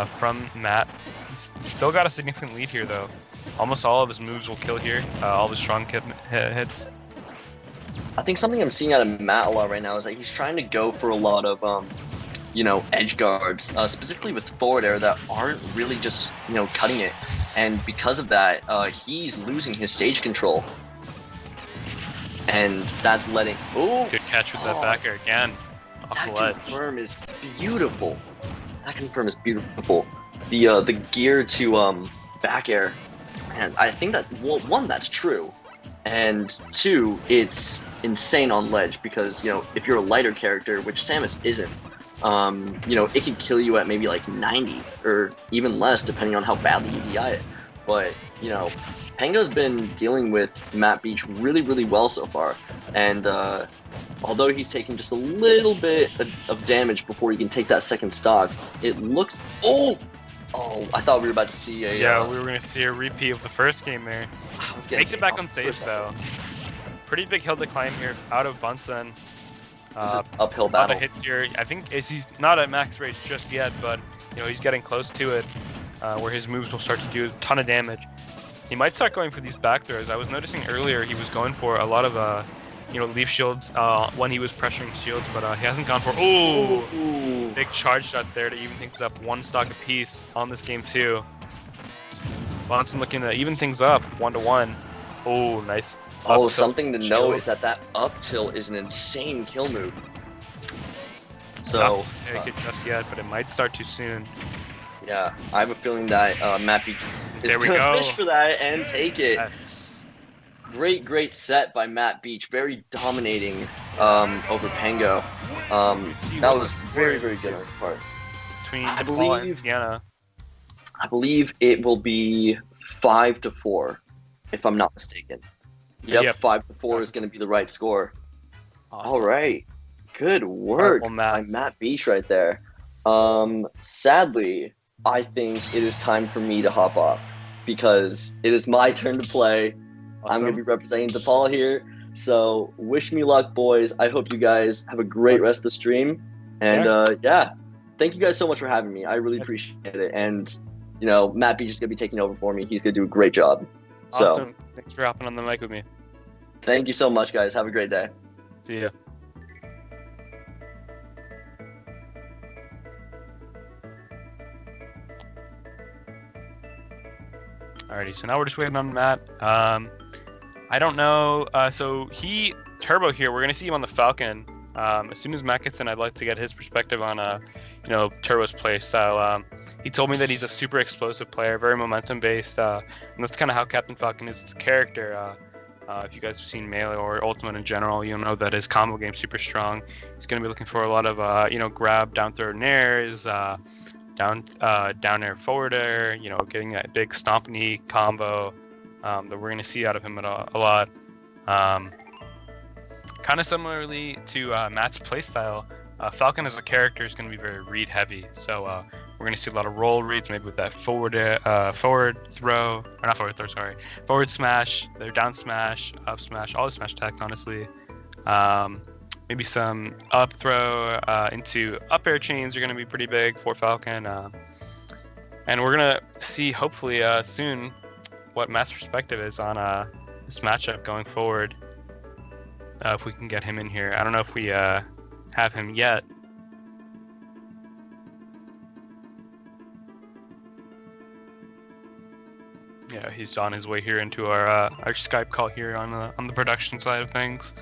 from Matt. He's still got a significant lead here, though. Almost all of his moves will kill here, all of his strong hits. I think something I'm seeing out of Matt a lot right now is that he's trying to go for a lot of, edge guards, specifically with forward air that aren't really just, cutting it. And because of that, he's losing his stage control. And that's letting... Oh! Good catch with that back air again, off the ledge. That confirm is beautiful. That confirm is beautiful. The gear to back air, and I think that, well, one, that's true. And two, it's insane on ledge because, if you're a lighter character, which Samus isn't, it can kill you at maybe like 90 or even less depending on how badly you DI it. But, Pango's been dealing with Matt Beach really, really well so far. And although he's taking just a little bit of damage before he can take that second stock, it looks... Oh, I thought we were about to see a... Yeah, we were going to see a repeat of the first game there. Makes it back on stage, though. Pretty big hill to climb here out of Bunsen. Uphill A lot battle. of hits here. I think he's not at max rage just yet, but he's getting close to it, where his moves will start to do a ton of damage. He might start going for these back throws. I was noticing earlier he was going for a lot of leaf shields when he was pressuring shields, but he hasn't gone for... Ooh! Big charge shot there to even things up, one stock apiece on this game too. Bunsen looking to even things up, 1-1. Oh, nice. Oh, something to know is that up tilt is an insane kill move. So... Not take it just yet, but it might start too soon. Yeah, I have a feeling that Matt Beach is going to fish for that and take it. Great set by Matt Beach. Very dominating over Pango. That was very, very good on his part. Between DePaul and Siena. I believe it will be 5-4, if I'm not mistaken. Yep. 5-4 is going to be the right score. Awesome. All right. Good work by Matt Beach right there. Sadly, I think it is time for me to hop off because it is my turn to play. Awesome. I'm going to be representing DePaul here. So wish me luck, boys. I hope you guys have a great rest of the stream. And thank you guys so much for having me. I really appreciate it. And, Matt Beach is going to be taking over for me. He's going to do a great job. Awesome. Thanks for hopping on the mic with me. Thank you so much, guys. Have a great day. See ya. Alrighty, so now we're just waiting on Matt. I don't know. So Turbo here. We're gonna see him on the Falcon. As soon as Matt gets in, I'd like to get his perspective on Turbo's play style. He told me that he's a super explosive player, very momentum based, and that's kind of how Captain Falcon is as a character. If you guys have seen Melee or Ultimate in general, you'll know that his combo game's super strong. He's gonna be looking for a lot of grab, down throw nairs, down air, forward air, getting that big stomp knee combo that we're going to see out of him a lot. Kind of similarly to Matt's playstyle, Falcon as a character is going to be very read heavy, so we're going to see a lot of roll reads, maybe with that forward smash, their down smash, up smash, all the smash attacks, honestly. Maybe some up throw into up air chains are going to be pretty big for Falcon. And we're going to see, hopefully, soon what Matt's perspective is on this matchup going forward. If we can get him in here. I don't know if we have him yet. Yeah, he's on his way here into our Skype call here on the production side of things.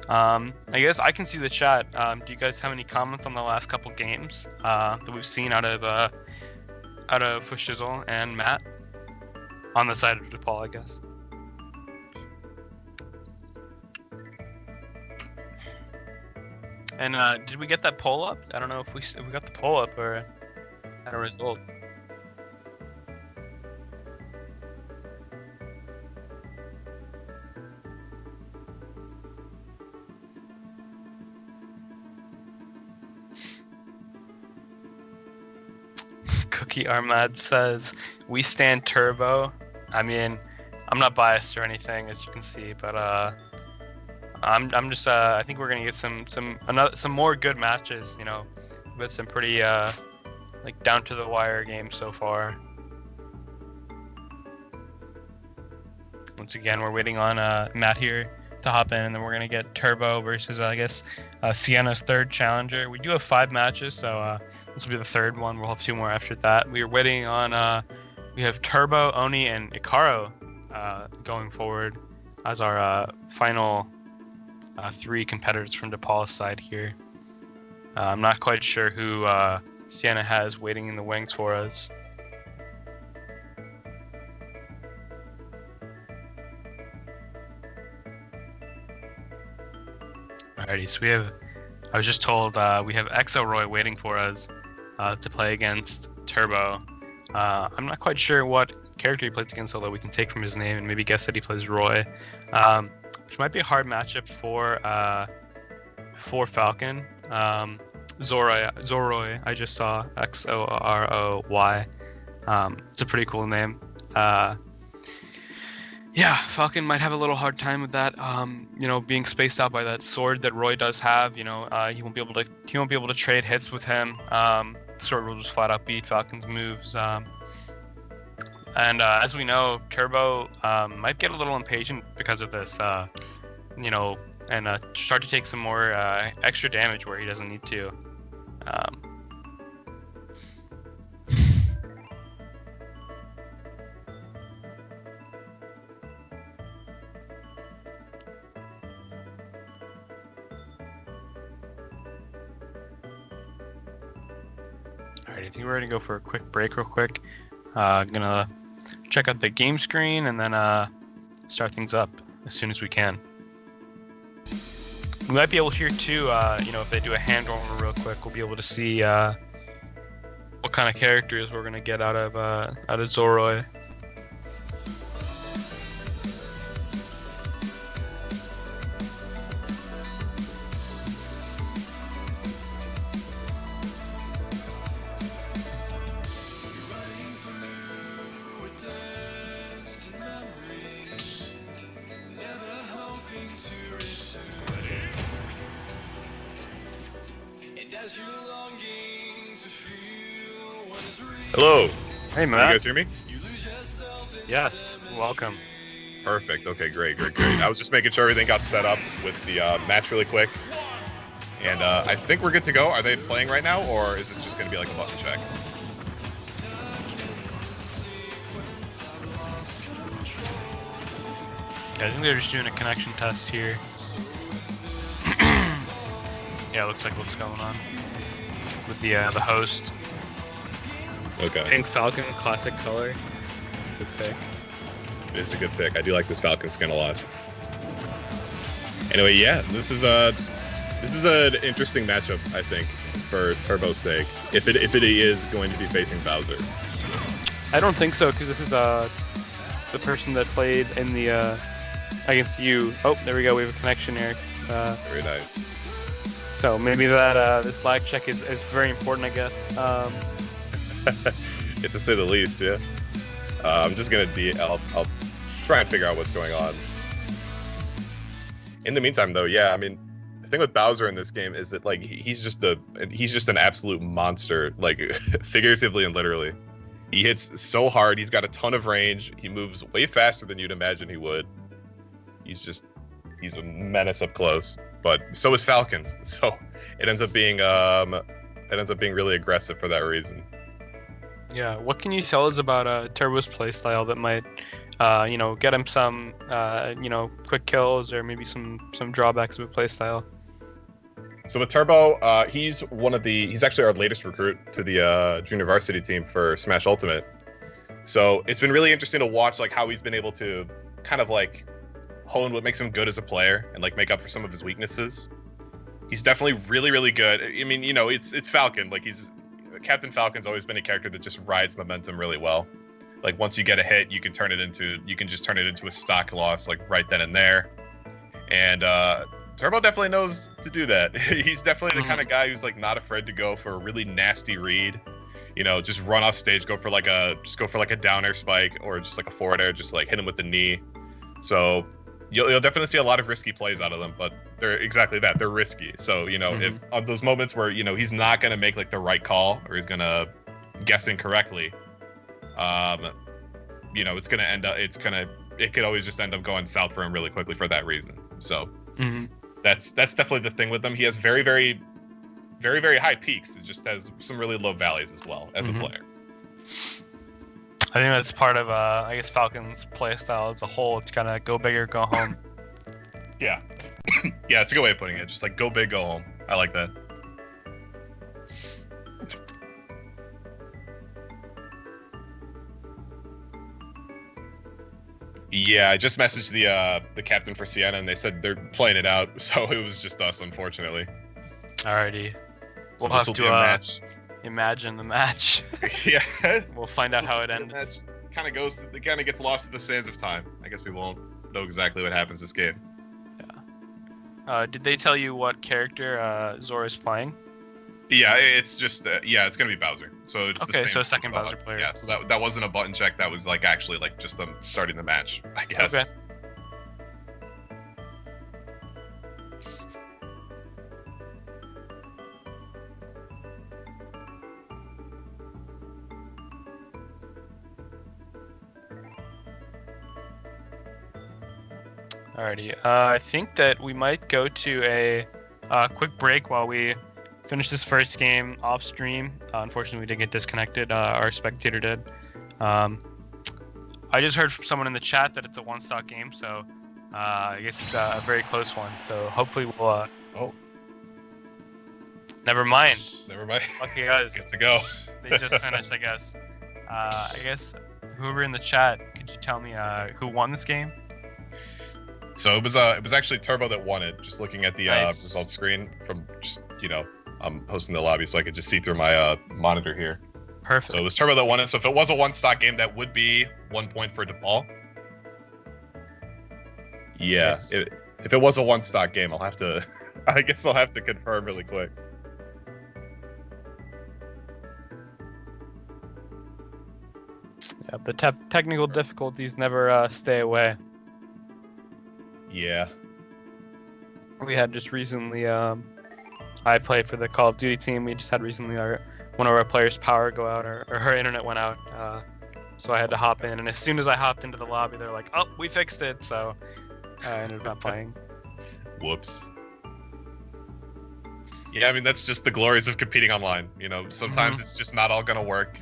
I guess I can see the chat. Do you guys have any comments on the last couple games that we've seen out of Shizzle and Matt on the side of DePaul, I guess? And did we get that poll up? I don't know if we got the poll up or had a result. Cookie Armad says, "We stand Turbo." I mean, I'm not biased or anything, as you can see, but I'm just I think we're gonna get some more good matches. You know, with some pretty like down to the wire games so far. Once again, we're waiting on Matt here to hop in, and then we're gonna get Turbo versus I guess Siena's third challenger. We do have 5 matches, so this will be the third one. We'll have 2 more after that. We are waiting on we have Turbo, Oni, and Ikaro going forward as our final 3 competitors from DePaul's side here. I'm not quite sure who Siena has waiting in the wings for us. Alrighty, so we have, I was just told we have Exo-Roy waiting for us to play against Turbo. I'm not quite sure what character he plays against, although we can take from his name and maybe guess that he plays Roy, which might be a hard matchup for Falcon. Zoroy, I just saw, Xoroy. It's a pretty cool name. Yeah, Falcon might have a little hard time with that. You know, being spaced out by that sword that Roy does have. You know, he won't be able to trade hits with him. The sword will just flat out beat Falcon's moves. And as we know, Turbo might get a little impatient because of this. You know, and start to take some more extra damage where he doesn't need to. Alright, I think we're gonna go for a quick break real quick. Gonna check out the game screen and then start things up as soon as we can. We might be able to hear too, you know, if they do a hand roll real quick, we'll be able to see what kind of characters we're gonna get out of Zoroy. Hello. Hey, Matt. Can you guys hear me? Yes. Welcome. Perfect. Okay, great. I was just making sure everything got set up with the match really quick. And I think we're good to go. Are they playing right now, or is this just going to be like a button check? Yeah, I think they're just doing a connection test here. Yeah, it looks like what's going on with the host. Okay. Pink Falcon, classic color. Good pick. It is a good pick. I do like this Falcon skin a lot. Anyway, yeah, this is an interesting matchup, I think, for Turbo's sake. If it is going to be facing Bowser. I don't think so, because this is the person that played in the against you. Oh, there we go. We have a connection here. Very nice. So maybe that this lag check is very important, I guess. To say the least, yeah. I'm just gonna I'll try and figure out what's going on. In the meantime, though, yeah, I mean, the thing with Bowser in this game is that like he's just an absolute monster, like figuratively and literally. He hits so hard. He's got a ton of range. He moves way faster than you'd imagine he would. He's a menace up close. But so is Falcon. So it ends up being really aggressive for that reason. Yeah, what can you tell us about Turbo's playstyle that might, get him some, quick kills or maybe some drawbacks of a playstyle? So with Turbo, he's actually our latest recruit to the junior varsity team for Smash Ultimate. So it's been really interesting to watch like how he's been able to kind of like hone what makes him good as a player and like make up for some of his weaknesses. He's definitely really, really good. I mean, it's Falcon. Like Captain Falcon's always been a character that just rides momentum really well. Like once you get a hit, you can just turn it into a stock loss like right then and there. And Turbo definitely knows to do that. He's definitely the kind of guy who's like not afraid to go for a really nasty read. just run off stage, go for like a down air spike or just like a forward air, just like hit him with the knee. So you'll definitely see a lot of risky plays out of them, but they're exactly that. They're risky. So, if on those moments where, he's not going to make like the right call or he's going to guess incorrectly, it's going to end up, it could always just end up going south for him really quickly for that reason. So that's definitely the thing with him. He has very, very, very, very high peaks. It just has some really low valleys as well as a player. I think that's part of, Falcon's play style as a whole. It's kind of go big or go home. Yeah. Yeah, it's a good way of putting it. Just like go big, go home. I like that. Yeah, I just messaged the captain for Siena, and they said they're playing it out, so it was just us, unfortunately. Alrighty. We'll So have this'll to be a match. Imagine the match. Yeah. We'll find out how it ends. It kind of gets lost in the sands of time. I guess we won't know exactly what happens this game. Did they tell you what character Zora's playing? Yeah, it's just it's gonna be Bowser. So it's the same. Okay, so second Bowser player. Yeah, so that wasn't a button check. That was like actually like just them starting the match, I guess. Okay. Alrighty, I think that we might go to a quick break while we finish this first game off stream. Unfortunately, we did get disconnected. Our spectator did. I just heard from someone in the chat that it's a one-stock game, so I guess it's a very close one. So hopefully we'll... Never mind. Lucky guys. Good to go. They just finished, I guess. I guess whoever in the chat, could you tell me who won this game? So it was actually Turbo that won it. Just looking at the Nice. result screen from just I'm hosting the lobby, so I could just see through my monitor here. Perfect. So it was Turbo that won it. So if it was a one-stock game, that would be 1 point for DePaul. Yeah. Nice. If it was a one-stock game, I guess I'll have to confirm really quick. Yeah, the technical difficulties never stay away. Yeah. We had just recently, I played for the Call of Duty team. We just had recently one of our players' power go out, or her internet went out. So I had to hop in, and as soon as I hopped into the lobby, they're like, "Oh, we fixed it." So I ended up not playing. Whoops. Yeah, I mean that's just the glories of competing online. Sometimes it's just not all gonna work.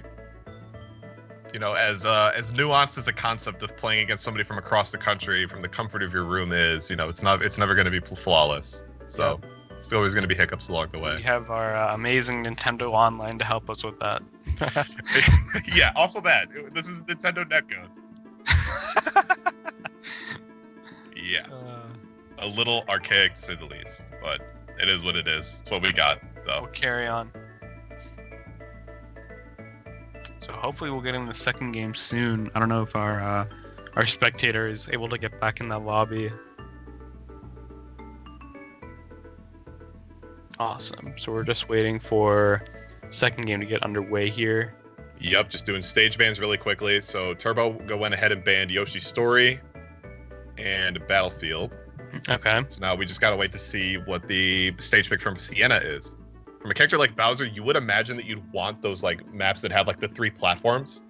As nuanced as a concept of playing against somebody from across the country from the comfort of your room is, it's never going to be flawless. So it's always going to be hiccups along the way. We have our amazing Nintendo Online to help us with that. Yeah, also that. This is Nintendo Netcode. Yeah. A little archaic to say the least, but it is what it is. It's what we got. So we'll carry on. So hopefully we'll get in the second game soon. I don't know if our spectator is able to get back in that lobby. Awesome. So we're just waiting for second game to get underway here. Yep, just doing stage bans really quickly. So Turbo went ahead and banned Yoshi's Story and Battlefield. Okay. So now we just gotta wait to see what the stage pick from Siena is. From a character like Bowser, you would imagine that you'd want those like maps that have like the 3 platforms,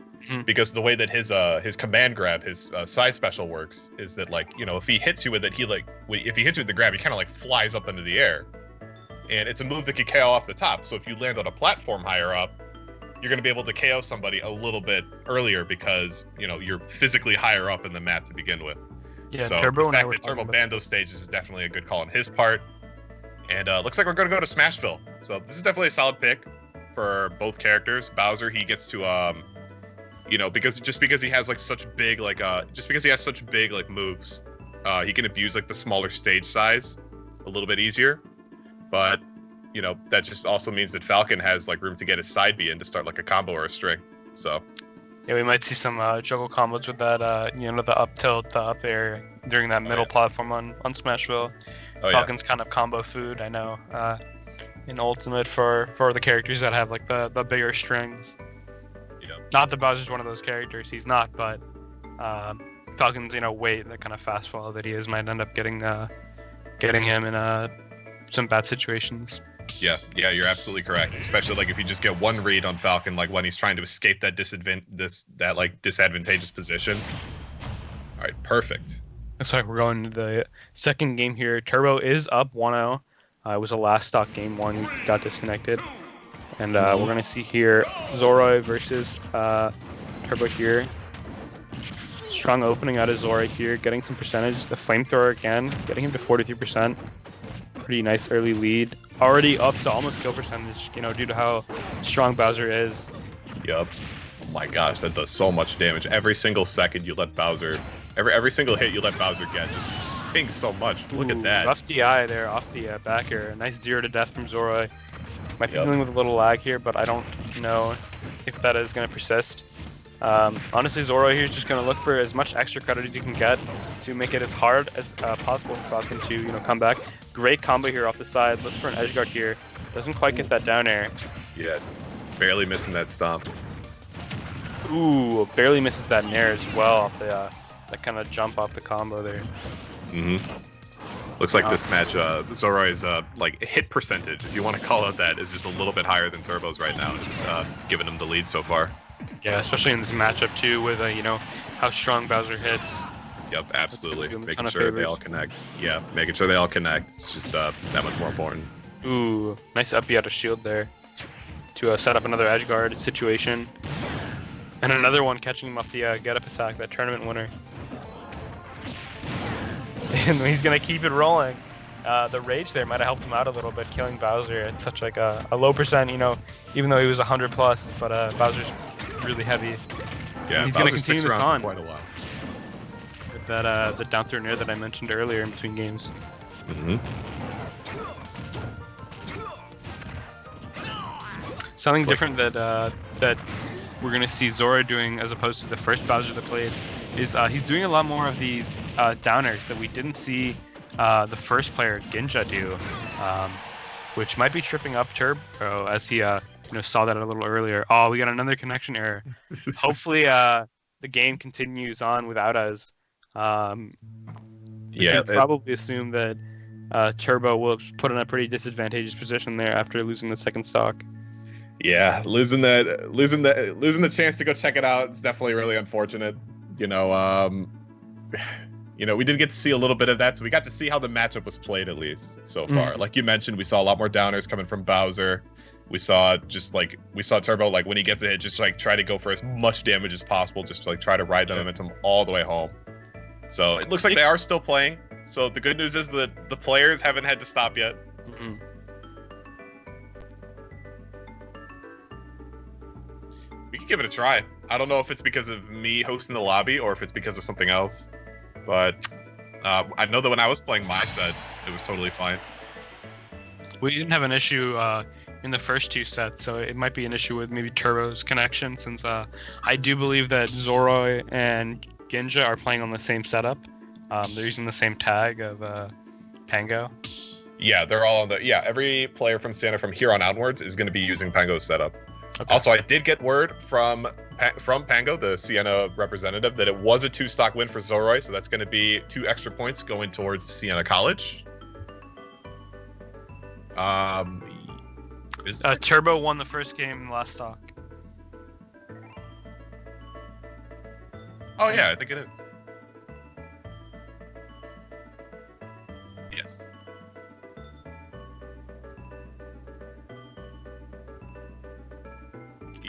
because the way that his command grab, his side special works is that like if he hits you with it, if he hits you with the grab, he kind of like flies up into the air, and it's a move that can KO off the top. So if you land on a platform higher up, you're going to be able to KO somebody a little bit earlier because you're physically higher up in the map to begin with. Yeah, so Turbo the fact that Turbo banned those stages is definitely a good call on his part. And looks like we're going to go to Smashville. So this is definitely a solid pick for both characters. Bowser, he gets to, because he has like such big moves, he can abuse like the smaller stage size a little bit easier. But that just also means that Falcon has like room to get his side B in to start like a combo or a string. So yeah, we might see some juggle combos with that, the up tilt, the up air during that middle platform on Smashville. Falcon's kind of combo food, I know, in Ultimate for the characters that have like the bigger strings. Not that Bowser's one of those characters. He's not, but Falcon's weight, that kind of fastball that he is, might end up getting him in some bad situations. Yeah, you're absolutely correct. Especially like if you just get one read on Falcon, like when he's trying to escape that disadvantageous position. All right, perfect. Looks like we're going to the second game here. Turbo is up 1-0. It was a last stock game one. We got disconnected. And we're going to see here Zoroi versus Turbo here. Strong opening out of Zoroi here, getting some percentage. The flamethrower again, getting him to 43%. Pretty nice early lead. Already up to almost kill percentage, due to how strong Bowser is. Yup. Oh my gosh, that does so much damage. Every single second you let Bowser... Every single hit you let Bowser get just stings so much. Look at that. Rough DI there off the back air. Nice 0 to death from Zoroi. Might be dealing with a little lag here, but I don't know if that is going to persist. Honestly, Zoroi here is just going to look for as much extra credit as he can get to make it as hard as possible for Falcon to come back. Great combo here off the side. Looks for an edge guard here. Doesn't quite get that down air. Yeah, barely missing that stomp. Ooh, barely misses that nair as well off the that kind of jump off the combo there. Looks like this match, Zoroi's like hit percentage, if you want to call it that, is just a little bit higher than Turbo's right now. It's giving him the lead so far. Yeah, especially in this matchup too, with how strong Bowser hits. Yep, absolutely. Making sure they all connect. Yeah, making sure they all connect. It's just that much more important. Ooh, nice up B out of shield there to set up another edge guard situation. And another one catching him off the get up attack, that tournament winner. And he's going to keep it rolling. The rage there might have helped him out a little bit, killing Bowser at such like a low percent, even though he was 100 plus, but Bowser's really heavy. Yeah, he's going to continue this on. For quite a while. With that, the down throw nair that I mentioned earlier in between games. Something different that we're going to see Zora doing as opposed to the first Bowser that played is he's doing a lot more of these downers that we didn't see the first player Ginja do, which might be tripping up Turbo as he saw that a little earlier. Oh, we got another connection error. Hopefully the game continues on without us. Yeah, probably assume that Turbo will put in a pretty disadvantageous position there after losing the second stock. Yeah, losing the chance to go check it out. It's definitely really unfortunate. We did get to see a little bit of that, so we got to see how the matchup was played at least so far. Like you mentioned, we saw a lot more downers coming from Bowser. We saw Turbo, like when he gets a hit, just like try to go for as much damage as possible, just to, like try to ride the momentum all the way home. So it looks like they are still playing. So the good news is that the players haven't had to stop yet. We can give it a try. I don't know if it's because of me hosting the lobby or if it's because of something else. But I know that when I was playing my set, it was totally fine. We didn't have an issue in the first two sets, so it might be an issue with maybe Turbo's connection, since I do believe that Zoroi and Ginja are playing on the same setup. They're using the same tag of Pango. Yeah, they're all on the... Yeah, every player from Siena from here on onwards is going to be using Pango's setup. Okay. Also, I did get word from Pango, the Siena representative, that it was a 2-stock win for Zoroi, so that's going to be 2 extra points going towards Siena College. Turbo won the first game in the last stock. Oh yeah, I think it is. Yes.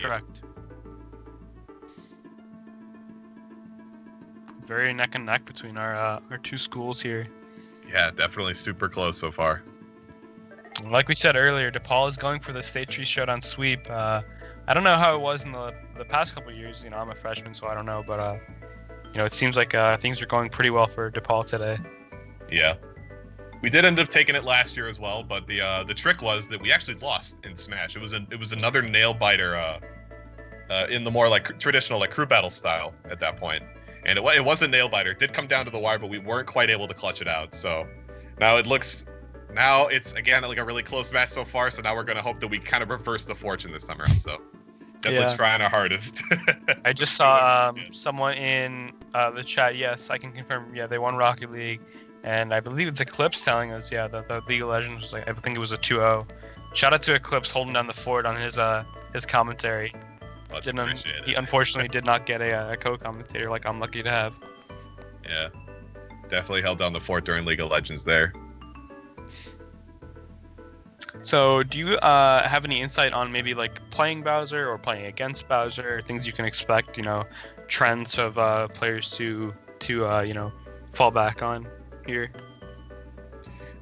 Correct. Very neck and neck between our two schools here. Yeah, definitely super close so far. Like we said earlier, DePaul is going for the State Street Showdown sweep. I don't know how it was in the past couple of years. I'm a freshman, so I don't know. But it seems like things are going pretty well for DePaul today. Yeah, we did end up taking it last year as well. But the trick was that we actually lost in Smash. It was another nail biter in the more like traditional like crew battle style at that point. And it was a nail biter. It did come down to the wire, but we weren't quite able to clutch it out. So now it's again like a really close match so far. So now we're going to hope that we kind of reverse the fortune this time around. So Definitely trying our hardest. I just saw someone in the chat. Yes, I can confirm. Yeah, they won Rocket League, and I believe it's Eclipse telling us. Yeah, the League of Legends was like, I think it was a 2-0. Shout out to Eclipse holding down the fort on his commentary. He unfortunately did not get a co-commentator like I'm lucky to have. Yeah, definitely held down the fort during League of Legends there. So, do you have any insight on maybe like playing Bowser or playing against Bowser, things you can expect, trends of players to fall back on here?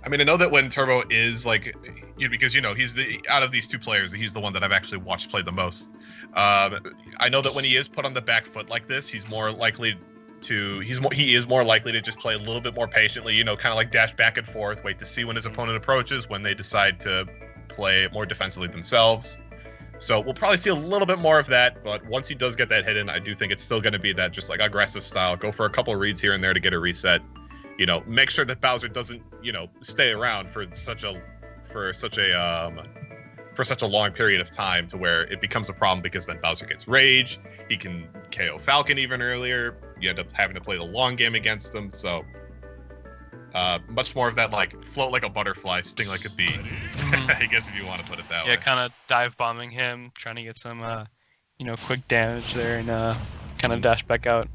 I mean, I know that when Turbo is like, because he's out of these two players, he's the one that I've actually watched play the most. I know that when he is put on the back foot like this, he is more likely to just play a little bit more patiently, kind of like dash back and forth, wait to see when his opponent approaches, when they decide to play more defensively themselves. So we'll probably see a little bit more of that, but once he does get that hit in, I do think it's still going to be that just like aggressive style, go for a couple of reads here and there to get a reset, make sure that Bowser doesn't, stay around for such a long period of time to where it becomes a problem, because then Bowser gets rage, he can KO Falcon even earlier, you end up having to play the long game against him. So much more of that like float like a butterfly, sting like a bee. I guess if you want to put it that way. Yeah, kind of dive bombing him, trying to get some quick damage there, and kind of dash back out.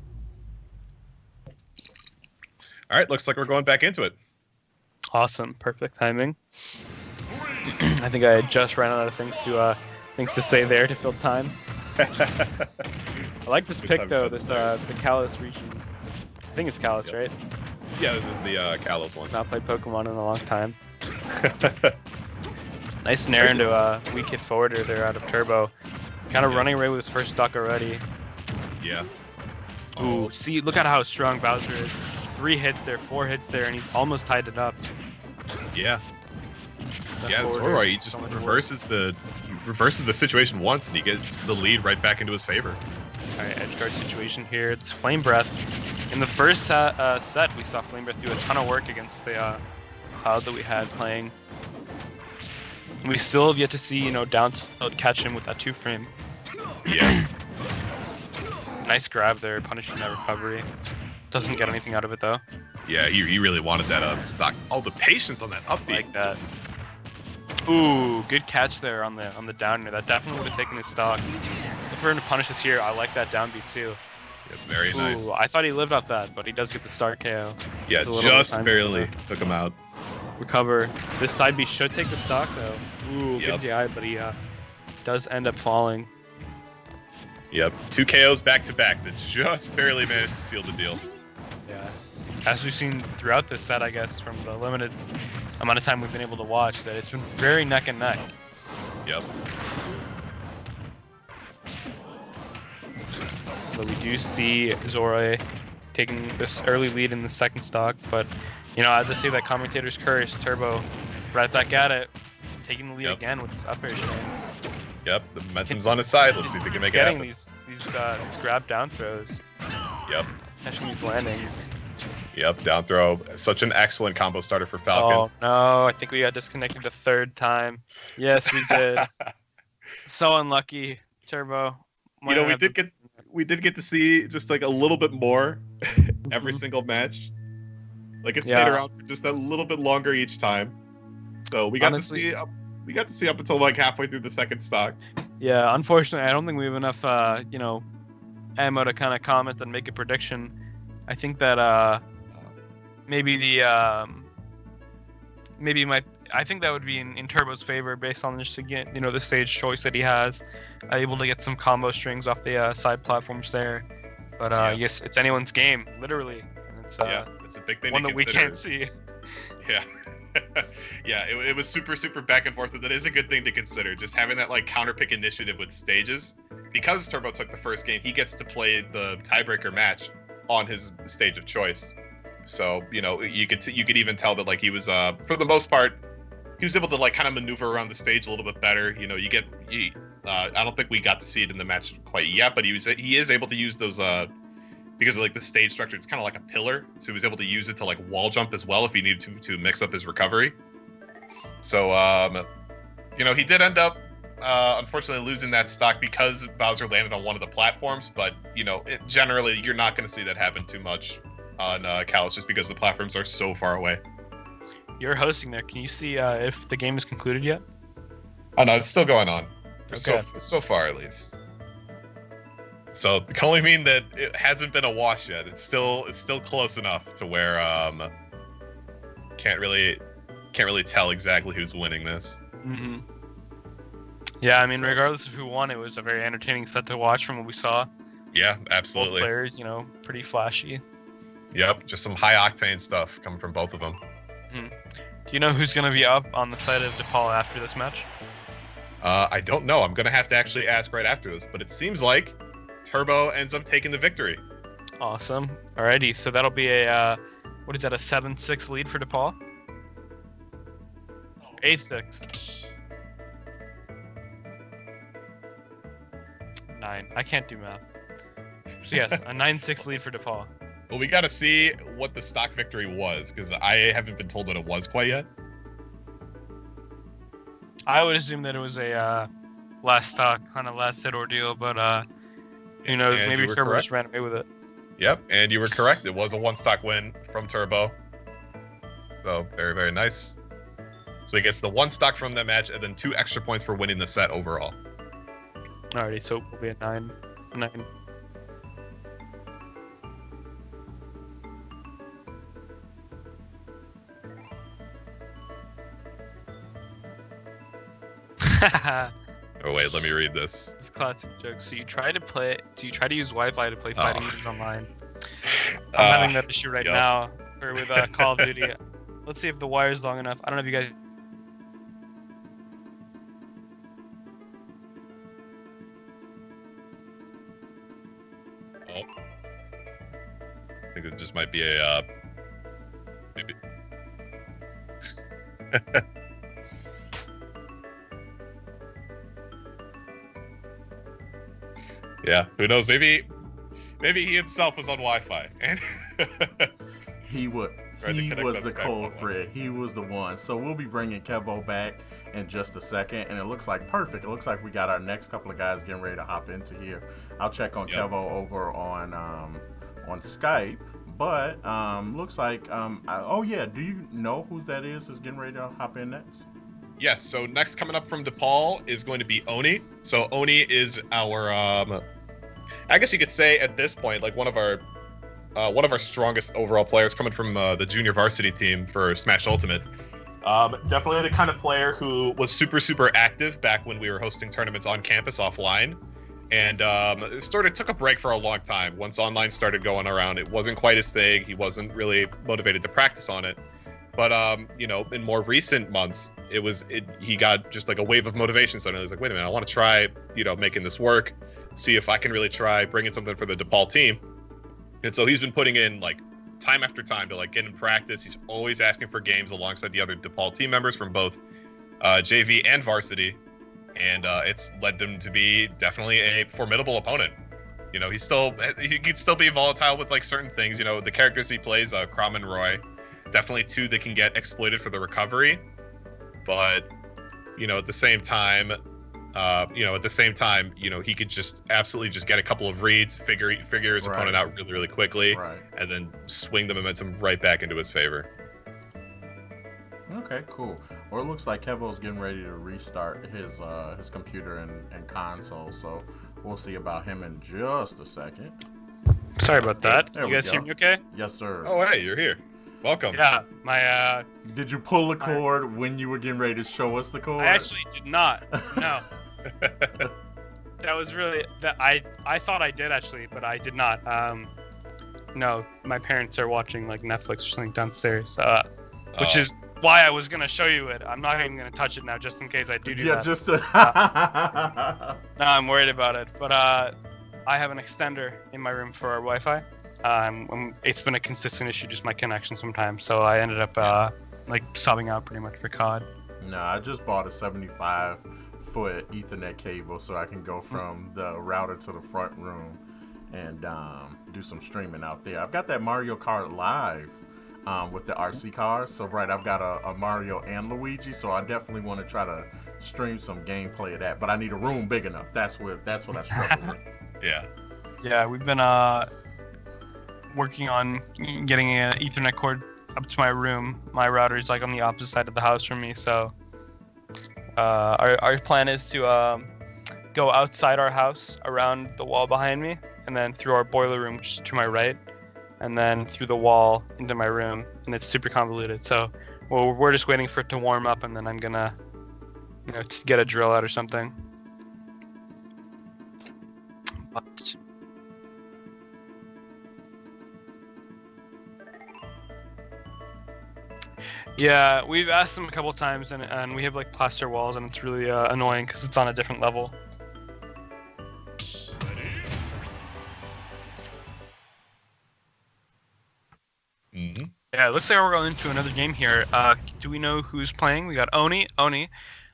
All right, looks like we're going back into it. Awesome, perfect timing. I think I just ran out of things to say there to fill time. I like this pick though. This the Kalos region. I think it's Kalos, right? Yeah, this is the Kalos one. Not played Pokemon in a long time. Nice snare into a weak hit forwarder there out of Turbo. Kind of running away with his first stock already. Yeah. Ooh, see, look at how strong Bowser is. 3 hits there, 4 hits there, and he's almost tied it up. Yeah. Yeah, Zoroy, he just reverses the situation once, and he gets the lead right back into his favor. All right, edge guard situation here. It's Flame Breath. In the first set, we saw Flame Breath do a ton of work against the Cloud that we had playing. We still have yet to see, down tilt catch him with that 2-frame. Yeah. Nice grab there, punishing that recovery. Doesn't get anything out of it though. Yeah, he really wanted that stock. Oh, the patience on that upbeat. Like that. Ooh, good catch there on the down air. That definitely would have taken his stock. For him to punish us here, I like that down beat too. Yeah, very nice. Ooh, I thought he lived off that, but he does get the start KO. Yeah, just barely took him out. Recover. This side B should take the stock though. Ooh, good DI, but he does end up falling. Yep, 2 KOs back to back that just barely managed to seal the deal. Yeah, as we've seen throughout this set, I guess, from the limited amount of time we've been able to watch, that it's been very neck and neck. Yep. But we do see Zoroy taking this early lead in the second stock, but as I say, that commentator's curse, Turbo right back at it, taking the lead again with his up air strings. Yep, the momentum's on his side. Let's see if we can make it happen. These grab down throws. Yep. Catching these landings. Yep, down throw. Such an excellent combo starter for Falcon. Oh no, I think we got disconnected a third time. Yes, we did. So unlucky, Turbo. We did get to see just like a little bit more every single match. Like it stayed around for just a little bit longer each time. So we got to see up until like halfway through the second stock. Yeah, unfortunately, I don't think we have enough ammo to kind of comment and make a prediction. I think that I think that would be in Turbo's favor based on just again, the stage choice that he has, able to get some combo strings off the side platforms there. But yes, it's anyone's game, literally. And it's it's a big thing. One that we can't see. Yeah. Yeah, it was super back and forth, and that is a good thing to consider. Just having that like counter pick initiative with stages, because Turbo took the first game, he gets to play the tiebreaker match on his stage of choice. So you could even tell that like he was for the most part, he was able to like kind of maneuver around the stage a little bit better. I don't think we got to see it in the match quite yet, but he is able to use those because of like the stage structure, it's kind of like a pillar, so he was able to use it to like wall jump as well if he needed to mix up his recovery. So he did end up unfortunately losing that stock because Bowser landed on one of the platforms, but generally you're not going to see that happen too much on Callis just because the platforms are so far away. You're hosting there. Can you see if the game is concluded yet? Oh no, it's still going on. Okay. So far at least. So it can only mean that it hasn't been a wash yet. It's still close enough to where can't really tell exactly who's winning this. Mm-hmm. Yeah, I mean, regardless of who won, it was a very entertaining set to watch from what we saw. Yeah, absolutely. Both players, pretty flashy. Yep, just some high octane stuff coming from both of them. Mm-hmm. Do you know who's going to be up on the side of DePaul after this match? I don't know. I'm going to have to actually ask right after this, but it seems like Turbo ends up taking the victory. Awesome. Alrighty, so that'll be a, what is that, a 7-6 lead for DePaul? 8-6. 9. I can't do math. So yes, a 9-6 lead for DePaul. Well, we got to see what the stock victory was, because I haven't been told what it was quite yet. I would assume that it was a last stock, kind of last hit ordeal, but who knows? And maybe Turbo just ran away with it. Yep, and you were correct. It was a one-stock win from Turbo. So, very, very nice. So he gets the one stock from that match, and then 2 extra points for winning the set overall. Alrighty, so we'll be at 9. Oh wait, let me read this. It's a classic joke. So you try to use Wi-Fi to play fighting games online? I'm having that issue right now, or with Call of Duty. Let's see if the wire's long enough. I don't know if you guys. Oh, I think it just might be a maybe. Yeah, who knows? Maybe he himself was on Wi-Fi, and he was the culprit. He was the one. So we'll be bringing Kevo back in just a second, and it looks like perfect. It looks like we got our next couple of guys getting ready to hop into here. I'll check on Kevo over on Skype, but looks like oh yeah, do you know who that is getting ready to hop in next? Yes, so next coming up from DePaul is going to be Oni. So Oni is our, I guess you could say at this point, like one of our strongest overall players coming from the junior varsity team for Smash Ultimate. Definitely the kind of player who was super, super active back when we were hosting tournaments on campus offline. And sort of took a break for a long time. Once online started going around, it wasn't quite his thing. He wasn't really motivated to practice on it. But in more recent months, he got just like a wave of motivation. So he was like, wait a minute, I want to try, making this work, see if I can really try bringing something for the DePaul team. And so he's been putting in like time after time to like get in practice. He's always asking for games alongside the other DePaul team members from both JV and varsity. And it's led them to be definitely a formidable opponent. He could still be volatile with like certain things. The characters he plays, Crom and Roy, definitely 2 that can get exploited for the recovery, but at the same time, he could just absolutely just get a couple of reads, figure his opponent out really, really quickly, and then swing the momentum right back into his favor. Okay, cool. Well, it looks like Kevo's getting ready to restart his computer and console, so we'll see about him in just a second. Sorry about that. There you guys hear me okay? Yes, sir. Oh, hey, you're here. Welcome. Yeah, my Did you pull the cord when you were getting ready to show us the cord? I actually did not. No. That was really I thought I did actually, but I did not. No, my parents are watching like Netflix or something downstairs, which is why I was gonna show you it. I'm not even gonna touch it now, just in case I do that. Yeah, just to... No, I'm worried about it, but I have an extender in my room for our Wi-Fi. It's been a consistent issue, just my connection sometimes. So I ended up subbing out pretty much for COD. No, I just bought a 75-foot Ethernet cable so I can go from the router to the front room and do some streaming out there. I've got that Mario Kart Live with the RC cars. So I've got a Mario and Luigi. So I definitely want to try to stream some gameplay of that. But I need a room big enough. That's what I struggle with. Yeah. Yeah, we've been working on getting an Ethernet cord up to my room. My router is like on the opposite side of the house from me, so our plan is to go outside our house around the wall behind me, and then through our boiler room just to my right, and then through the wall into my room, and it's super convoluted. So, well, we're just waiting for it to warm up, and then I'm gonna, to get a drill out or something. But yeah, we've asked them a couple times, and we have like plaster walls, and it's really annoying because it's on a different level. Mm-hmm. Yeah, it looks like we're going into another game here. Do we know who's playing? We got Oni.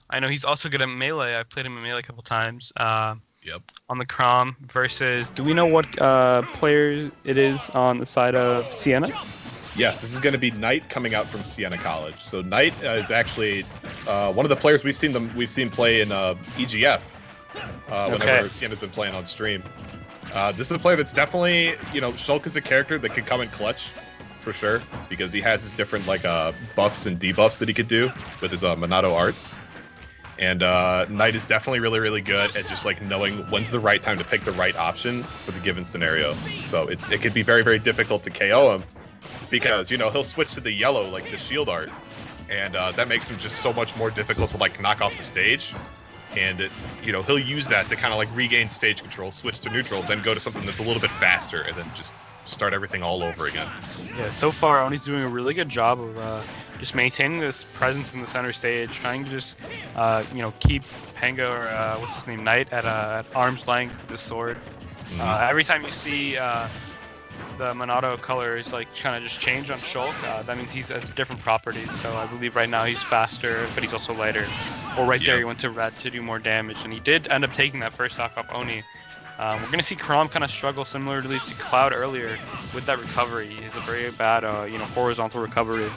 I know he's also good at Melee. I played him in Melee a couple times. Yep. On the Crom versus... Do we know what player it is on the side of Siena? Yes, this is going to be Knight coming out from Siena College. So Knight is actually one of the players we've seen play in EGF whenever Siena's been playing on stream. This is a player that's definitely, Shulk is a character that could come in clutch for sure, because he has his different buffs and debuffs that he could do with his Monado arts. And Knight is definitely really, really good at just knowing when's the right time to pick the right option for the given scenario. So it could be very, very difficult to KO him, because he'll switch to the yellow, like the shield art, and that makes him just so much more difficult to knock off the stage. And he'll use that to kind of regain stage control, switch to neutral, then go to something that's a little bit faster, and then just start everything all over again. Yeah, so far Oni's doing a really good job of just maintaining this presence in the center stage, trying to just keep Pango, or what's his name, Knight, at arm's length with the sword. Every time you see the Monado color is kind of just change on Shulk, that means he's has different properties. So I believe right now he's faster, but he's also lighter. Or there he went to red to do more damage, and he did end up taking that first stock off Oni. We're going to see Crom kind of struggle similarly to Cloud earlier with that recovery. He has a very bad, horizontal recovery.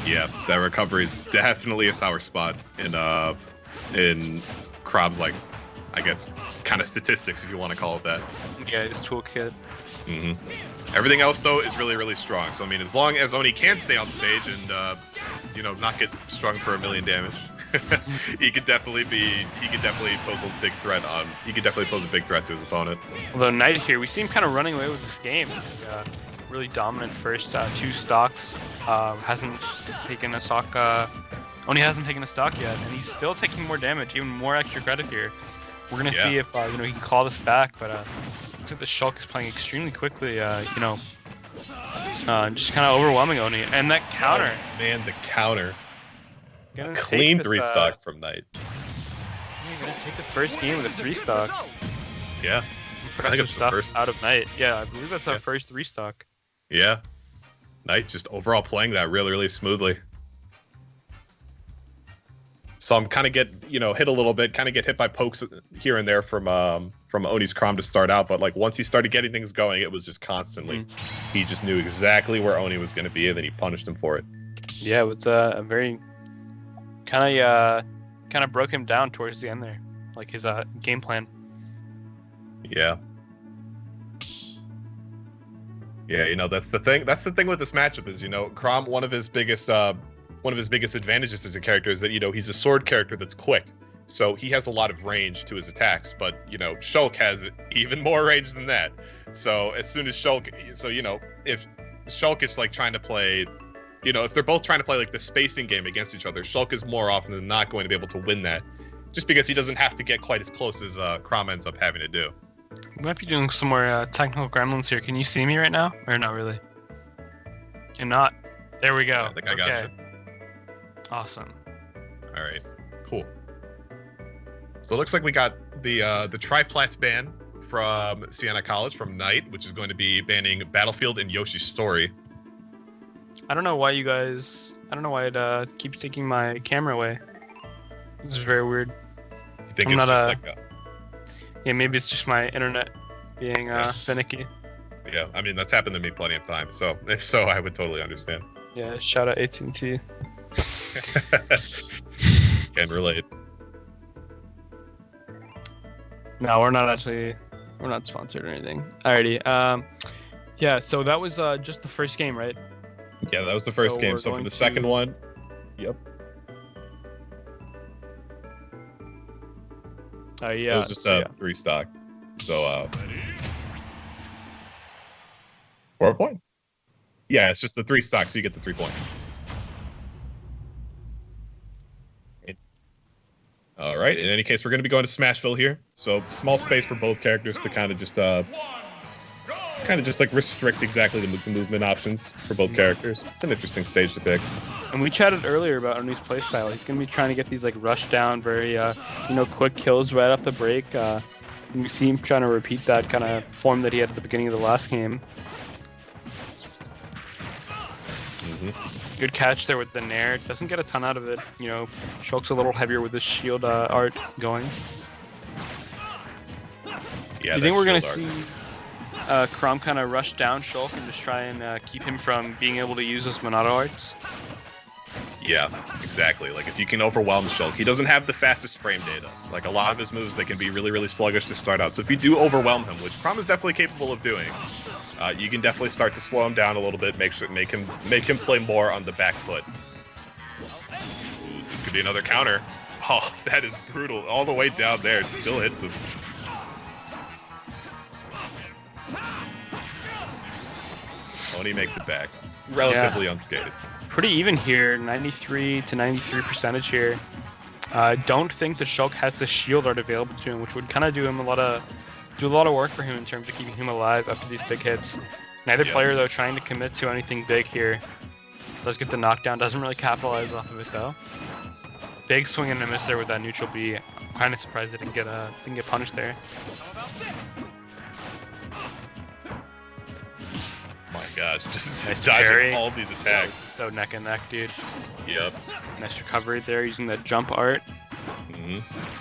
Yeah, that recovery is definitely a sour spot in Crom's, I guess, kind of statistics, if you want to call it that. Yeah, his toolkit. Mm-hmm. Everything else, though, is really, really strong. So, I mean, as long as Oni can stay on stage and, not get strung for 1 million damage, he could definitely pose a big threat to his opponent. Although Knight here, we see him kind of running away with this game. He's, really dominant first 2 stocks. Hasn't taken a stock. Oni hasn't taken a stock yet, and he's still taking more damage, even more extra credit here. We're gonna see if he can call this back, but looks like the Shulk is playing extremely quickly. Just kind of overwhelming Oni, and that counter. Oh, man, the counter. A clean 3-stock from Knight. He's gonna take the first game with a 3-stock. Yeah. I think it's the first out of Knight. Yeah, I believe that's our first 3-stock. Yeah. Knight just overall playing that really, really smoothly. So I'm kind of hit a little bit, kind of get hit by pokes here and there from Oni's Crom to start out, but once he started getting things going, it was just constantly. He just knew exactly where Oni was going to be, and then he punished him for it. Yeah, it was a very kind of broke him down towards the end there, his game plan. Yeah. Yeah, that's the thing. That's the thing with this matchup is, Crom, one of his biggest advantages as a character is that, he's a sword character that's quick. So he has a lot of range to his attacks, but, Shulk has even more range than that. So as soon as Shulk, if Shulk is trying to play, if they're both trying to play the spacing game against each other, Shulk is more often than not going to be able to win that, just because he doesn't have to get quite as close as Crom ends up having to do. We might be doing some more technical gremlins here. Can you see me right now? Or not really? Cannot. There we go. Yeah, I think I got you. Awesome. All right. Cool. So it looks like we got the Triplats ban from Siena College from Knight, which is going to be banning Battlefield and Yoshi's Story. I don't know why it keeps taking my camera away. This is very weird. You think it's just Yeah, maybe it's just my internet being finicky. Yeah, I mean, that's happened to me plenty of times. So if so, I would totally understand. Yeah, shout out AT&T. Can relate. No, we're not sponsored or anything. Alrighty. Yeah, so that was just the first game, right? Yeah, that was the first game. So for the second one, yep. Yeah. It was just a 3 stock. So 4 point. Yeah, it's just the 3 stock, so you get the 3 points. All right. In any case, we're going to be going to Smashville here. So small space for both characters to kind of just like restrict exactly the movement options for both characters. It's an interesting stage to pick. And we chatted earlier about Oni's playstyle. He's going to be trying to get these like rush down, very quick kills right off the break. We see him trying to repeat that kind of form that he had at the beginning of the last game. Good catch there with the Nair. Doesn't get a ton out of it. Shulk's a little heavier with his shield art going. Yeah. You think we're going to see Crom kind of rush down Shulk and just try and keep him from being able to use those Monado arts? Yeah, exactly. Like if you can overwhelm Shulk, he doesn't have the fastest frame data. Like a lot of his moves, they can be really, really sluggish to start out. So if you do overwhelm him, which Crom is definitely capable of doing, you can definitely start to slow him down a little bit, make him play more on the back foot. Ooh, this could be another counter. Oh, that is brutal. All the way down there, it still hits him. Oni makes it back, relatively unscathed. Pretty even here, 93 to 93 percentage here. I don't think that Shulk has the shield art available to him, which would kind of do a lot of work for him in terms of keeping him alive after these big hits. Neither player though trying to commit to anything big here. Does get the knockdown, doesn't really capitalize off of it though. Big swing and a miss there with that neutral B. I'm kind of surprised it didn't get punished there. My gosh, just nice dodging parry. all these attacks. So neck and neck, dude. Yep. Nice recovery there using that jump art.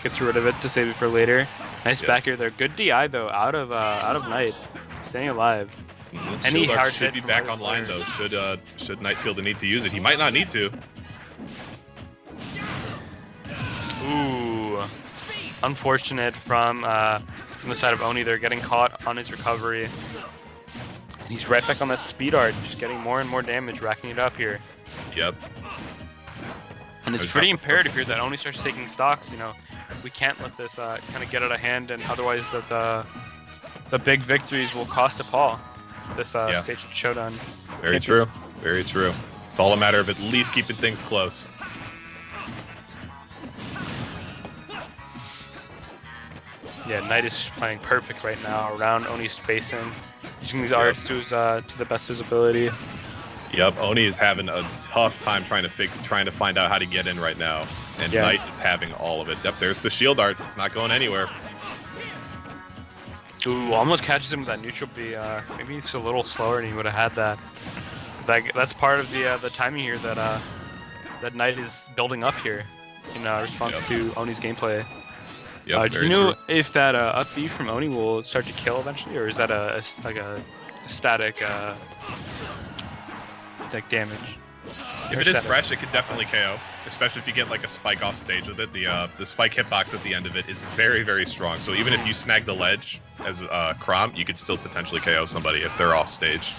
Gets rid of it to save it for later. Nice back here there. Good DI though, out of Knight, staying alive. Any Shield hard should be back online though. Should Knight feel the need to use it? He might not need to. Ooh, unfortunate from the side of Oni. They're getting caught on his recovery. He's right back on that speed art, just getting more and more damage, racking it up here. Yep. And it's pretty imperative here that Oni starts taking stocks. We can't let this kind of get out of hand, and otherwise the big victories will cost DePaul this State Street Showdown. Very true. Very true. It's all a matter of at least keeping things close. Yeah, Knight is playing perfect right now around Oni's spacing, using these arts to the best of his ability. Yep, Oni is having a tough time trying to find out how to get in right now, and Knight is having all of it. Yep, there's the shield art. It's not going anywhere. Ooh, almost catches him with that neutral B. Maybe it's a little slower, and he would have had that. That's part of the timing here that Knight is building up here in response to Oni's gameplay. Yep, do you know if that up B from Oni will start to kill eventually, or is that a static damage? If it is fresh, it could definitely KO, especially if you get like a spike off stage with it. The spike hitbox at the end of it is very, very strong. So even if you snag the ledge as Crom, you could still potentially KO somebody if they're off stage.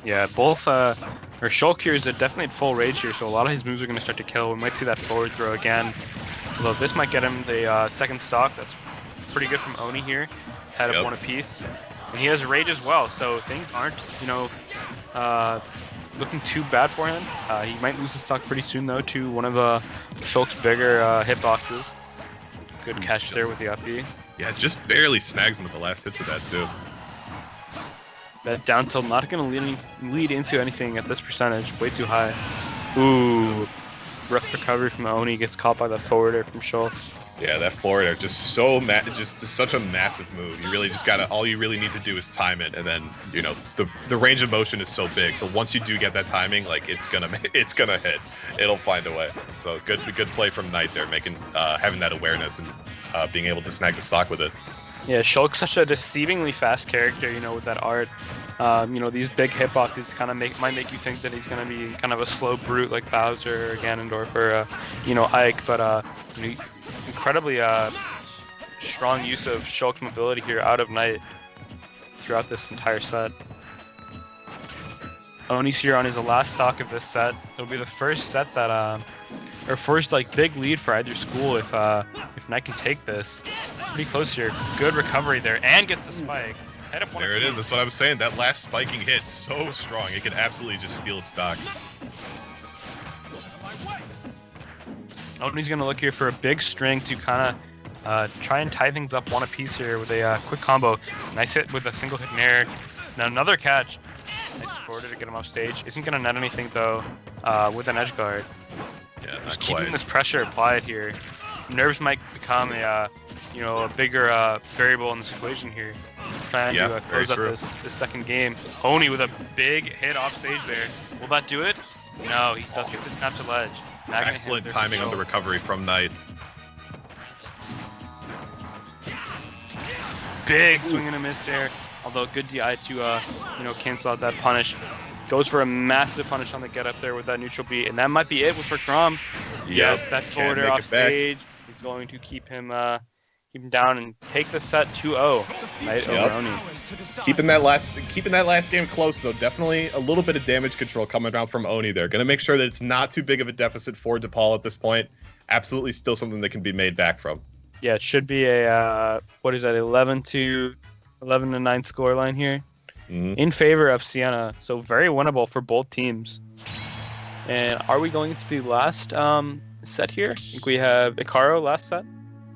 Yeah, both Shulk here is definitely at full rage here, so a lot of his moves are going to start to kill. We might see that forward throw again. Although this might get him the second stock. That's pretty good from Oni here. Head up one apiece. And he has rage as well, so things aren't, looking too bad for him. He might lose the stock pretty soon though to one of Shulk's bigger hitboxes. Good catch there with the up B. Yeah, just barely snags him with the last hits of that too. That down tilt not going to lead into anything at this percentage. Way too high. Ooh. Rough recovery from Oni, gets caught by the forwarder from Shulk. Yeah, that forwarder just such a massive move. You really just all you really need to do is time it, and then the range of motion is so big. So once you do get that timing, like it's gonna hit. It'll find a way. So good play from Knight there, having that awareness and being able to snag the stock with it. Yeah, Shulk's such a deceivingly fast character, with that art. These big hitboxes kind of might make you think that he's going to be kind of a slow brute like Bowser or Ganondorf or Ike, but incredibly strong use of Shulk's mobility here out of Knight throughout this entire set. Oni's here on his last stock of this set. It'll be the first set that or first big lead for either school if Knight can take this. Pretty close here. Good recovery there and gets the spike. There it is. That's what I was saying. That last spiking hit, so strong. It could absolutely just steal stock. Oni's going to look here for a big string to kind of try and tie things up one apiece here with a quick combo. Nice hit with a single hit nair. Now another catch. Nice forwarder to get him off stage. Isn't going to net anything though with an edge guard. Yeah, just keeping this pressure applied here. Nerves might become a bigger variable in this equation here. Trying to close up this second game. Oni with a big hit off stage there. Will that do it? No, he does get the snap to ledge. Excellent timing on the recovery from Knight. Big swing and a miss there. Although good DI to cancel out that punish. Goes for a massive punish on the get up there with that neutral beat, and that might be it with Grom. Yes, that forwarder off stage. He's going to keep him down and take the set 2-0. Knight over Oni. Keeping that last game close though. Definitely a little bit of damage control coming down from Oni there. Gonna make sure that it's not too big of a deficit for DePaul at this point. Absolutely still something that can be made back from. Yeah, it should be a 11 to 9 scoreline here in favor of Siena. So very winnable for both teams. And are we going to the last set here? I think we have Icaro last set.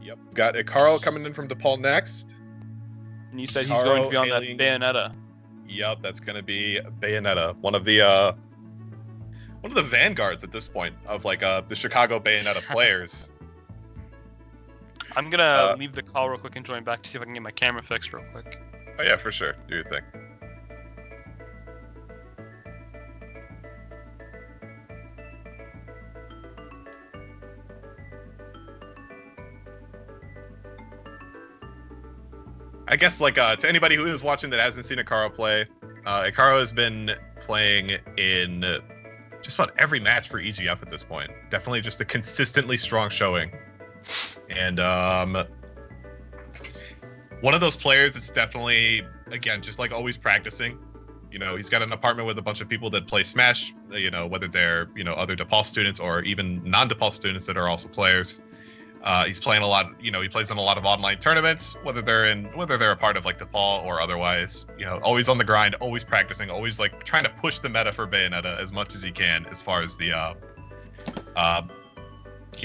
Yep, got Icaro coming in from DePaul next. And you said he's going to be on that Bayonetta. Yep, that's going to be Bayonetta, one of the vanguards at this point of the Chicago Bayonetta players. I'm gonna leave the call real quick and join back to see if I can get my camera fixed real quick. Oh yeah, for sure. Do your thing. I guess to anybody who is watching that hasn't seen Icaro play, Icaro has been playing in just about every match for EGF at this point. Definitely just a consistently strong showing. And one of those players that's definitely, again, just always practicing. He's got an apartment with a bunch of people that play Smash, whether they're, other DePaul students or even non-DePaul students that are also players. He's playing a lot, he plays in a lot of online tournaments, whether they're a part of DePaul or otherwise, always on the grind, always practicing, always trying to push the meta for Bayonetta as much as he can as far as the,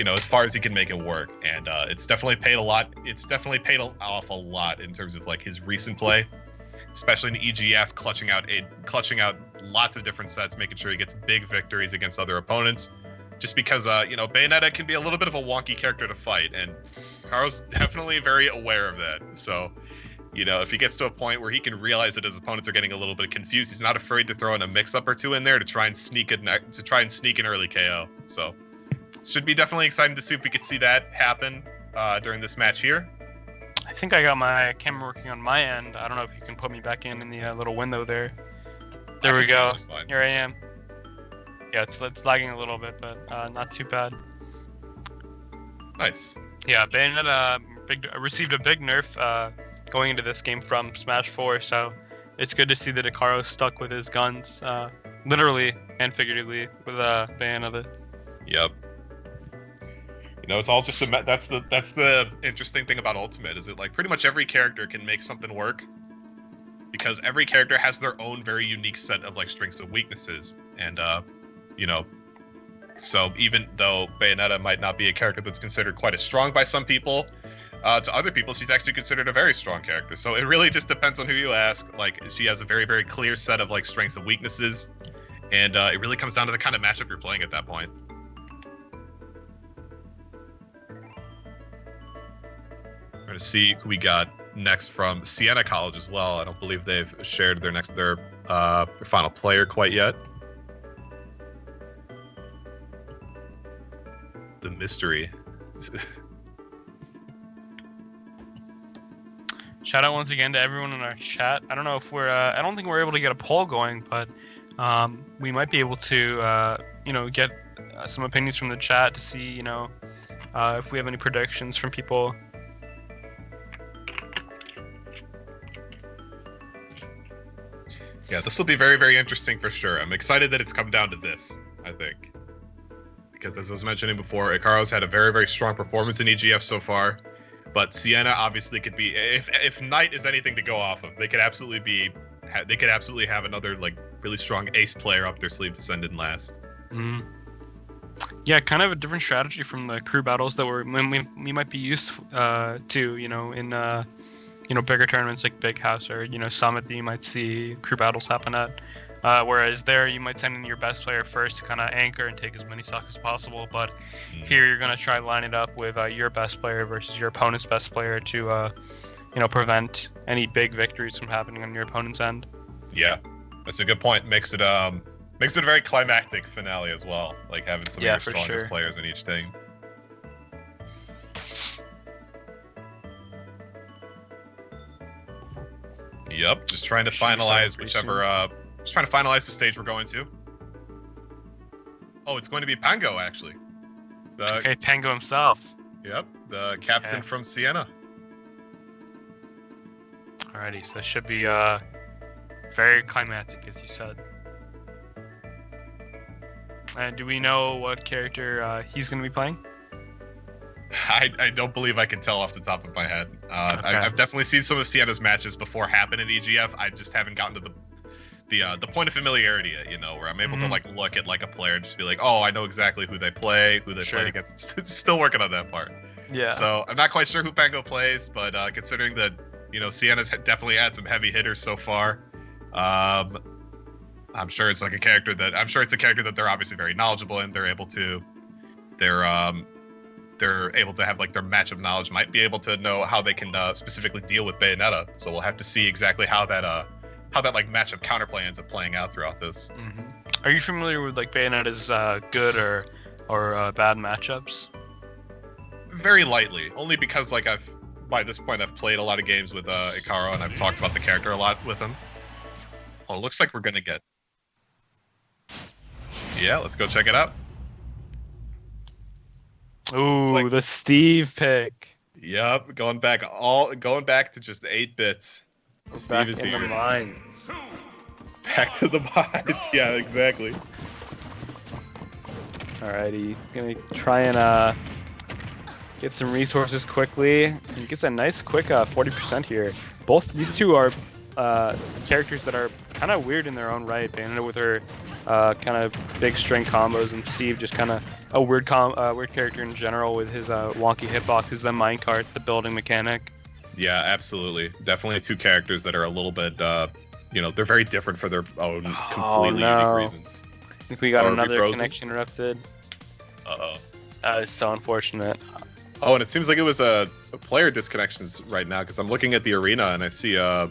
as far as he can make it work. And it's definitely paid a lot. It's definitely paid off a lot in terms of his recent play, especially in EGF, clutching out lots of different sets, making sure he gets big victories against other opponents. Just because, Bayonetta can be a little bit of a wonky character to fight, and Carl's definitely very aware of that. So, if he gets to a point where he can realize that his opponents are getting a little bit confused, he's not afraid to throw in a mix-up or two in there to try and sneak an early KO. So, should be definitely exciting to see if we could see that happen during this match here. I think I got my camera working on my end. I don't know if you can put me back in the little window there. There we go. Here I am. Yeah, it's lagging a little bit, but not too bad. Nice. Yeah, Bayonetta received a big nerf going into this game from Smash 4, so it's good to see that Icaro stuck with his guns, literally and figuratively, with Bayonetta. Yep. It's all just that's the interesting thing about Ultimate, is that pretty much every character can make something work, because every character has their own very unique set of strengths and weaknesses, and so even though Bayonetta might not be a character that's considered quite as strong by some people, to other people she's actually considered a very strong character. So it really just depends on who you ask. She has a very, very clear set of strengths and weaknesses, and it really comes down to the kind of matchup you're playing at that point. We're gonna see who we got next from Siena College as well. I don't believe they've shared their final player quite yet. The mystery. shout out once again to everyone in our chat. I don't know if I don't think we're able to get a poll going, but we might be able to, get some opinions from the chat to see, if we have any predictions from people. Yeah, this will be very, very interesting for sure. I'm excited that it's come down to this, I think. Because as I was mentioning before, Ikaro's had a very, very strong performance in EGF so far. But Siena obviously could be, if Knight is anything to go off of, they could absolutely have another like really strong ace player up their sleeve to send in last. Mm-hmm. Yeah, kind of a different strategy from the crew battles that we might be used to, in bigger tournaments like Big House or Summit that you might see crew battles happen at. Whereas there you might send in your best player first to kind of anchor and take as many stocks as possible, but here you're going to try line it up with your best player versus your opponent's best player to prevent any big victories from happening on your opponent's end. Yeah, that's a good point. Makes it a very climactic finale as well, like having some of your strongest players in each team. Yep, just trying to finalize the stage we're going to. Oh, it's going to be Pango, actually. Okay, Pango himself. Yep, the captain from Siena. Alrighty, so that should be very climactic, as you said. And do we know what character he's going to be playing? I don't believe I can tell off the top of my head. I've definitely seen some of Siena's matches before happen in EGF. I just haven't gotten to the point of familiarity yet, where I'm able to like look at like a player and just be like, oh, I know exactly who they played against. Still working on that part. Yeah. So I'm not quite sure who Pango plays, but considering that Siena's definitely had some heavy hitters so far, I'm sure it's a character that they're obviously very knowledgeable in. They're able to have like their matchup knowledge, might be able to know how they can specifically deal with Bayonetta. So we'll have to see exactly how that like matchup counterplay ends up playing out throughout this. Mm-hmm. Are you familiar with like Bayonetta's good or bad matchups? Very lightly, only because like by this point I've played a lot of games with Ikaro and I've talked about the character a lot with him. Oh, it looks like we're gonna get. Yeah, let's go check it out. Ooh, the Steve pick. Yep, going back to just 8 bits. Steve is here. The mines. Back to the mines. Yeah, exactly. Alrighty, he's gonna try and get some resources quickly. He gets a nice quick 40% here. Both these two are characters that are kind of weird in their own right. Bayonetta with her kind of big string combos, and Steve just kind of a weird character in general with his wonky hitboxes, the minecart, the building mechanic. Yeah, absolutely. Definitely two characters that are a little bit, they're very different for their own completely unique reasons. I think we got another connection interrupted. Uh-oh. That is so unfortunate. Oh, and it seems like it was a player disconnections right now, because I'm looking at the arena and I see I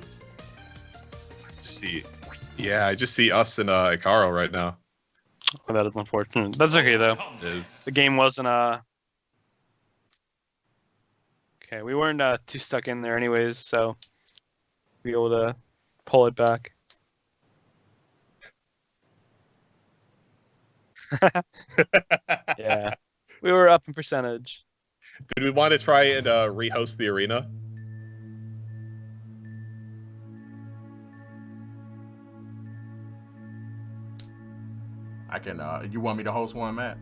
just see us and Ikaro right now. Oh, that is unfortunate. That's okay though. It is. The game wasn't okay, we weren't too stuck in there anyways, so be able to pull it back. Yeah, we were up in percentage. Did we want to try and rehost the arena? I can. You want me to host one, Matt?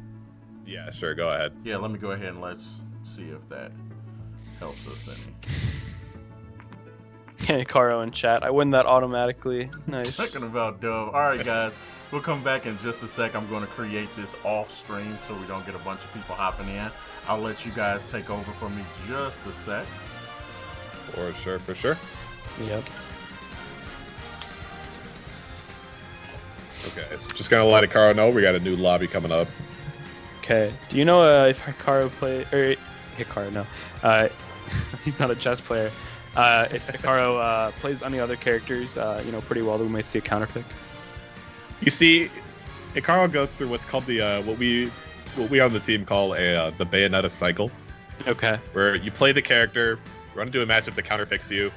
Yeah, sure. Go ahead. Yeah, let me go ahead and let's see if that helps us any. Okay, Caro in chat. I win that automatically. Nice. Talking about dub. All right, guys. We'll come back in just a sec. I'm going to create this off stream so we don't get a bunch of people hopping in. I'll let you guys take over for me just a sec. For sure. Yep. Okay, so just gonna let Hikaru know we got a new lobby coming up. Okay. Do you know if Hikaru Hikaru, no. He's not a chess player. If Hikaru plays any other characters, pretty well, we might see a counter pick. You see, Hikaru goes through what's called the what we on the team call the Bayonetta cycle. Okay. Where you play the character, run into a matchup that counterpicks you.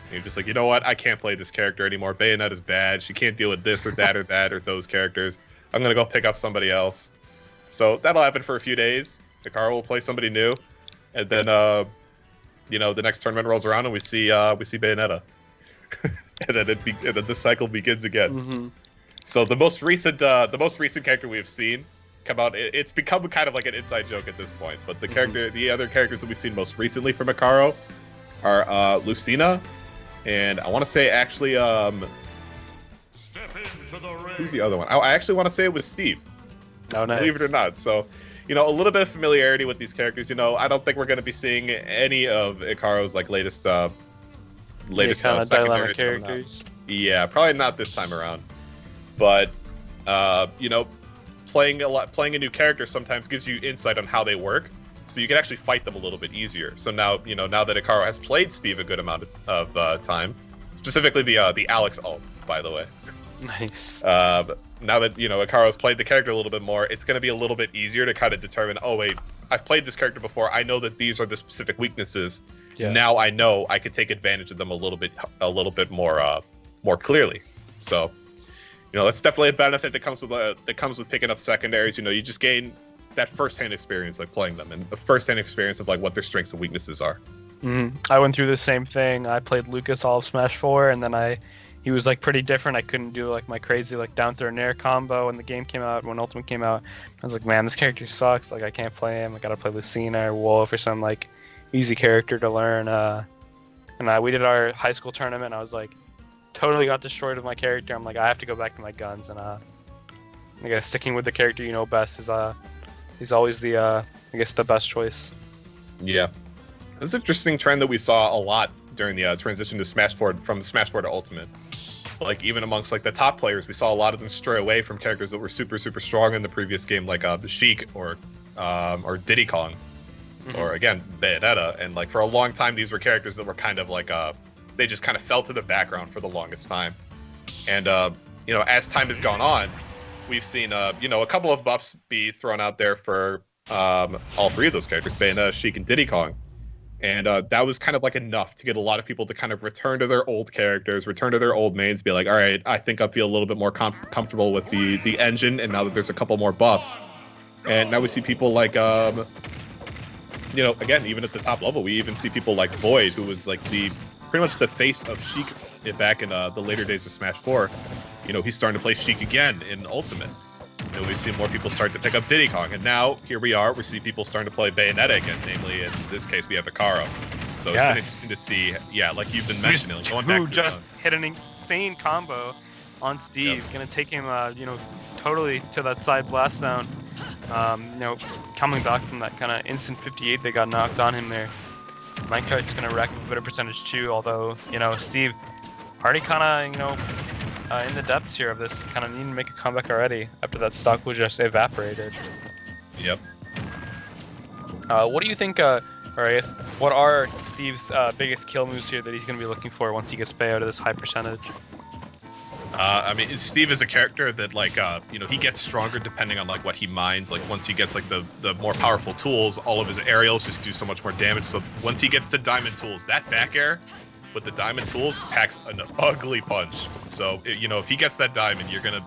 And you're just like, you know what? I can't play this character anymore. Bayonetta's bad. She can't deal with this or that or that or those characters. I'm going to go pick up somebody else. So that'll happen for a few days. Hikaru will play somebody new. And then, the next tournament rolls around and we see Bayonetta. and then the cycle begins again. Mm-hmm. So the most recent character we have seen come out, it's become kind of like an inside joke at this point. But the other characters that we've seen most recently from Hikaru are Lucina, and I want to say actually, who's the other one? I actually want to say it was Steve. Oh, nice. Believe it or not. So, a little bit of familiarity with these characters. I don't think we're going to be seeing any of Hikaru's latest secondary characters. Yeah, probably not this time around. But playing a new character sometimes gives you insight on how they work, so you can actually fight them a little bit easier. So now that Hikaru has played Steve a good amount of time, specifically the Alex ult, by the way. Nice. Now that Hikaru's played the character a little bit more, it's going to be a little bit easier to kind of determine. Oh wait, I've played this character before. I know that these are the specific weaknesses. Yeah. Now I know I could take advantage of them a little bit more clearly. So, that's definitely a benefit that comes with picking up secondaries. You just gain that first-hand experience playing them, and the first-hand experience of what their strengths and weaknesses are. Mm-hmm. I went through the same thing. I played Lucas all of Smash 4, and then he was pretty different. I couldn't do my crazy down throw nair combo when the game came out, when Ultimate came out. I was like, man, this character sucks. I can't play him. I gotta play Lucina or Wolf or some easy character to learn. And we did our high school tournament. And I was totally got destroyed with my character. I'm I have to go back to my guns, and I guess sticking with the character you know best is always the the best choice. Yeah, it was an interesting trend that we saw a lot during the transition to Smash 4 from Smash 4 to Ultimate. Even amongst the top players, we saw a lot of them stray away from characters that were super super strong in the previous game, Sheik or Diddy Kong, or again Bayonetta. And for a long time, these were characters that were kind of they just kind of fell to the background for the longest time. And as time has gone on, we've seen a couple of buffs be thrown out there for all three of those characters, Bayonetta, Sheik, and Diddy Kong. And that was kind of enough to get a lot of people to kind of return to their old characters, return to their old mains, be all right, I think I feel a little bit more comfortable with the engine, and now that there's a couple more buffs. And now we see people again, even at the top level, we even see people like Void, who was pretty much the face of Sheik back in the later days of Smash 4. He's starting to play Sheik again in Ultimate. We've seen more people start to pick up Diddy Kong, and now here we are. We see people starting to play Bayonetta again. Namely, in this case, we have Hikaru. So it's been interesting to see. Yeah, like you've been mentioning, going back to just hit an insane combo on Steve. Yep. Gonna take him, totally to that side blast zone. Coming back from that kind of instant 58 they got knocked on him there. Minecraft's gonna rack up a better percentage too. Although Steve already kind of in the depths here of this, kind of needing to make a comeback already after that stock was just evaporated. Yep. What do you think, or I guess, what are Steve's biggest kill moves here that he's going to be looking for once he gets pay out of this high percentage? Steve is a character that he gets stronger depending on what he mines. Once he gets the more powerful tools, all of his aerials just do so much more damage. So once he gets to diamond tools, that back air with the diamond tools packs an ugly punch. So if he gets that diamond, you're gonna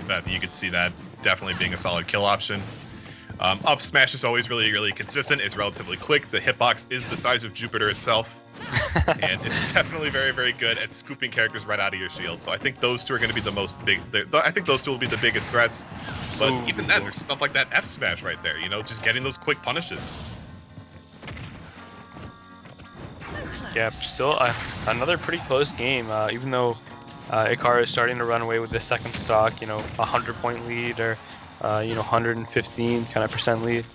bet that you could see that definitely being a solid kill option. Up smash is always really, really consistent. It's relatively quick. The hitbox is the size of Jupiter itself, and it's definitely very, very good at scooping characters right out of your shield. So I think those two are going to be I think those two will be the biggest threats. But even then, there's stuff like that F smash right there. Just getting those quick punishes. Yeah, still another pretty close game. Even though Hikaru is starting to run away with the second stock, 100-point lead or 115 kind of percent lead.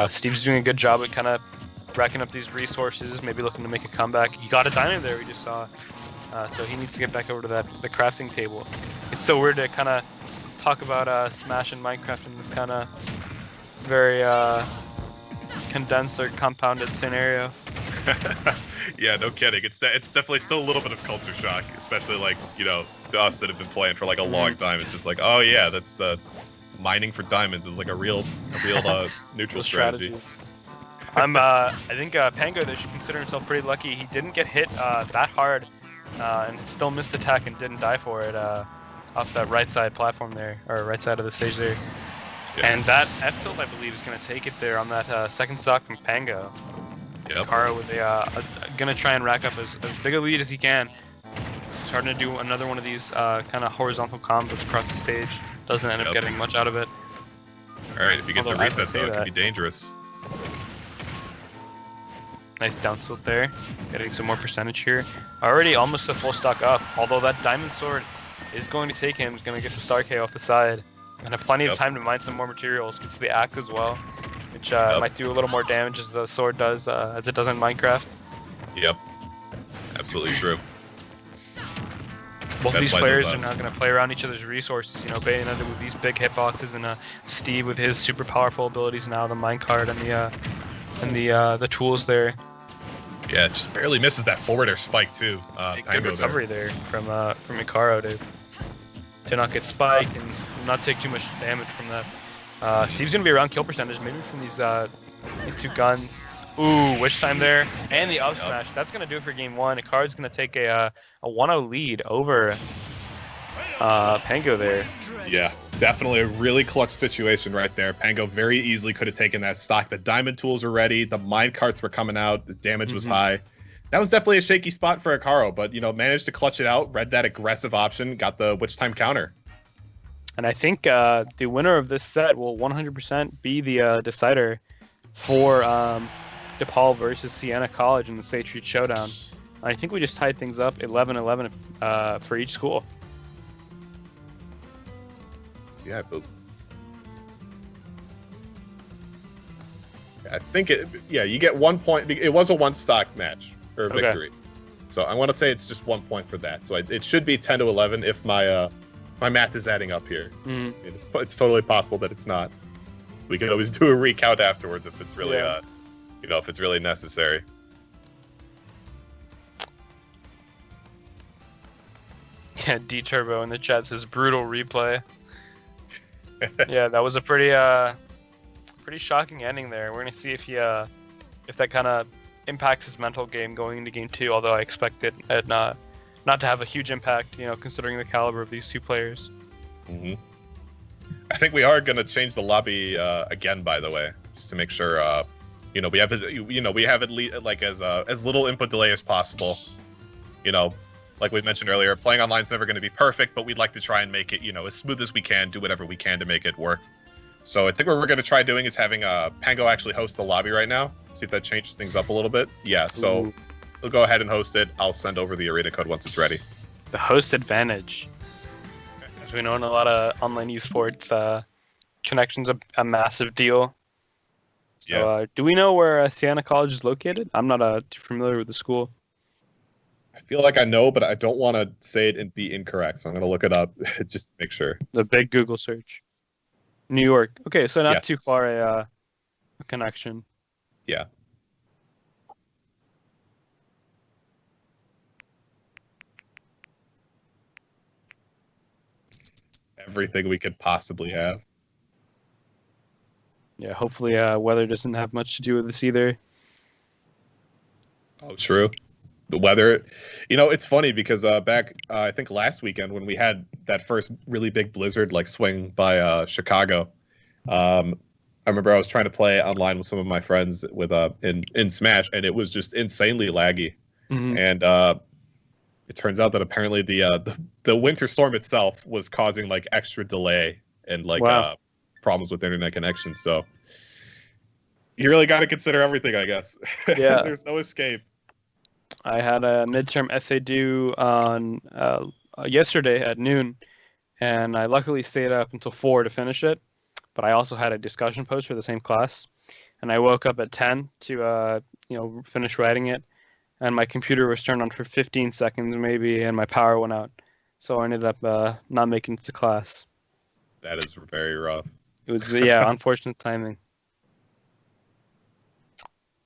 Steve's doing a good job at kind of racking up these resources, maybe looking to make a comeback. He got a diamond there, we just saw. So he needs to get back over to the crafting table. It's so weird to kind of talk about Smash and Minecraft in this kind of very condensed or compounded scenario. Yeah, no kidding. It's definitely still a little bit of culture shock, especially to us that have been playing for a long time. It's just oh yeah, that's mining for diamonds is a real neutral strategy. I think Pango there should consider himself pretty lucky. He didn't get hit that hard, and still missed attack and didn't die for it off that right side platform there, or right side of the stage there. Yeah. And that F tilt, I believe, is going to take it there on that second stock from Pango. Yep. Karo with going to try and rack up as big a lead as he can. Starting to do another one of these kind of horizontal combos across the stage. Doesn't end up getting much out of it. All right, if he gets a reset though, it could be dangerous. Nice down tilt there, getting some more percentage here. Already almost a full stock up, although that diamond sword is going to take him. He's going to get the star K off the side. And have plenty of time to mine some more materials. Gets the axe as well, which might do a little more damage as the sword does, as it does in Minecraft. Yep, absolutely true. Both these players are now going to play around each other's resources. You know, Bayonetta with these big hitboxes, and Steve with his super powerful abilities now, the minecart and the tools there. Yeah, just barely misses that forward air spike too. Good recovery there from Ikaro to not get spiked and not take too much damage from that. Steve's gonna be around kill percentage, maybe from these two guns. Ooh, witch time there, and the up smash. That's gonna do it for game one. Ikaro's gonna take a 1-0 lead over Pango there. Yeah, definitely a really clutch situation right there. Pango very easily could have taken that stock. The diamond tools were ready, the mine carts were coming out, the damage was high. That was definitely a shaky spot for Ikaro, but managed to clutch it out, read that aggressive option, got the witch time counter. And I think the winner of this set will 100% be the decider for DePaul versus Siena College in the State Street Showdown. I think we just tied things up 11-11 for each school. Yeah, I think you get 1 point. It was a one stock match or victory, so I want to say it's just 1 point for that. So it should be 10-11 if my math is adding up here. It's totally possible that it's not. We can always do a recount afterwards if it's really if it's really necessary. Yeah, D Turbo in the chat says brutal replay. Yeah, that was a pretty shocking ending there. We're gonna see if that kind of impacts his mental game going into game two. Although I expect it not to have a huge impact, considering the caliber of these two players. I think we are gonna change the lobby again, by the way, just to make sure we have at least like as little input delay as possible. Like we mentioned earlier, playing online is never going to be perfect, but we'd like to try and make it, as smooth as we can, do whatever we can to make it work. So I think what we're going to try doing is having Pango actually host the lobby right now. See if that changes things up a little bit. Yeah, so we'll go ahead and host it. I'll send over the arena code once it's ready. The host advantage. As we know, in a lot of online esports, connection's a massive deal. So, do we know where Siena College is located? I'm not too familiar with the school. I feel like I know, but I don't want to say it and be incorrect, so I'm going to look it up just to make sure. The big Google search. New York. Okay, so not too far a connection. Yeah. Everything we could possibly have. Yeah, hopefully weather doesn't have much to do with this either. Oh, true. The weather, it's funny because back I think last weekend when we had that first really big blizzard swing by Chicago, I remember I was trying to play online with some of my friends with in Smash, and it was just insanely laggy. And it turns out that apparently the winter storm itself was causing extra delay and problems with internet connection. So you really got to consider everything, I guess. Yeah. There's no escape. I had a midterm essay due on yesterday at noon, and I luckily stayed up until 4 to finish it. But I also had a discussion post for the same class, and I woke up at 10 to finish writing it, and my computer was turned on for 15 seconds maybe, and my power went out, so I ended up not making it to class. That is very rough. It was unfortunate timing.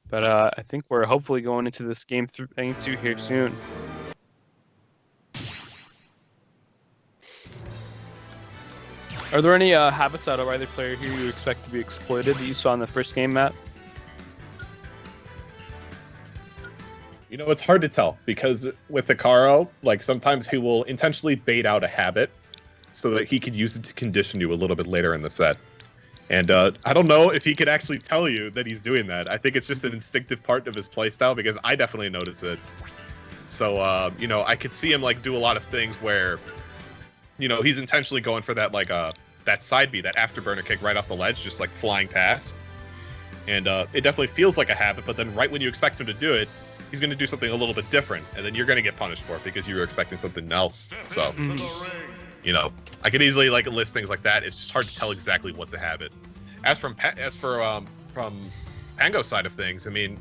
But I think we're hopefully going into this game 2 here soon. Are there any habits out of either player here you expect to be exploited that you saw in the first game, Matt? You know, it's hard to tell because with Hikaru, like sometimes he will intentionally bait out a habit so that he could use it to condition you a little bit later in the set. And I don't know if he could actually tell you that he's doing that. I think it's just an instinctive part of his playstyle because I definitely notice it. So, you know, I could see him like do a lot of things where, you know, he's intentionally going for that like that side B, that afterburner kick right off the ledge, just like flying past. And it definitely feels like a habit, but then right when you expect him to do it, he's going to do something a little bit different, and then you're going to get punished for it because you were expecting something else. So, you know, I could easily like list things like that. It's just hard to tell exactly what's a habit. As for Pango's side of things, I mean,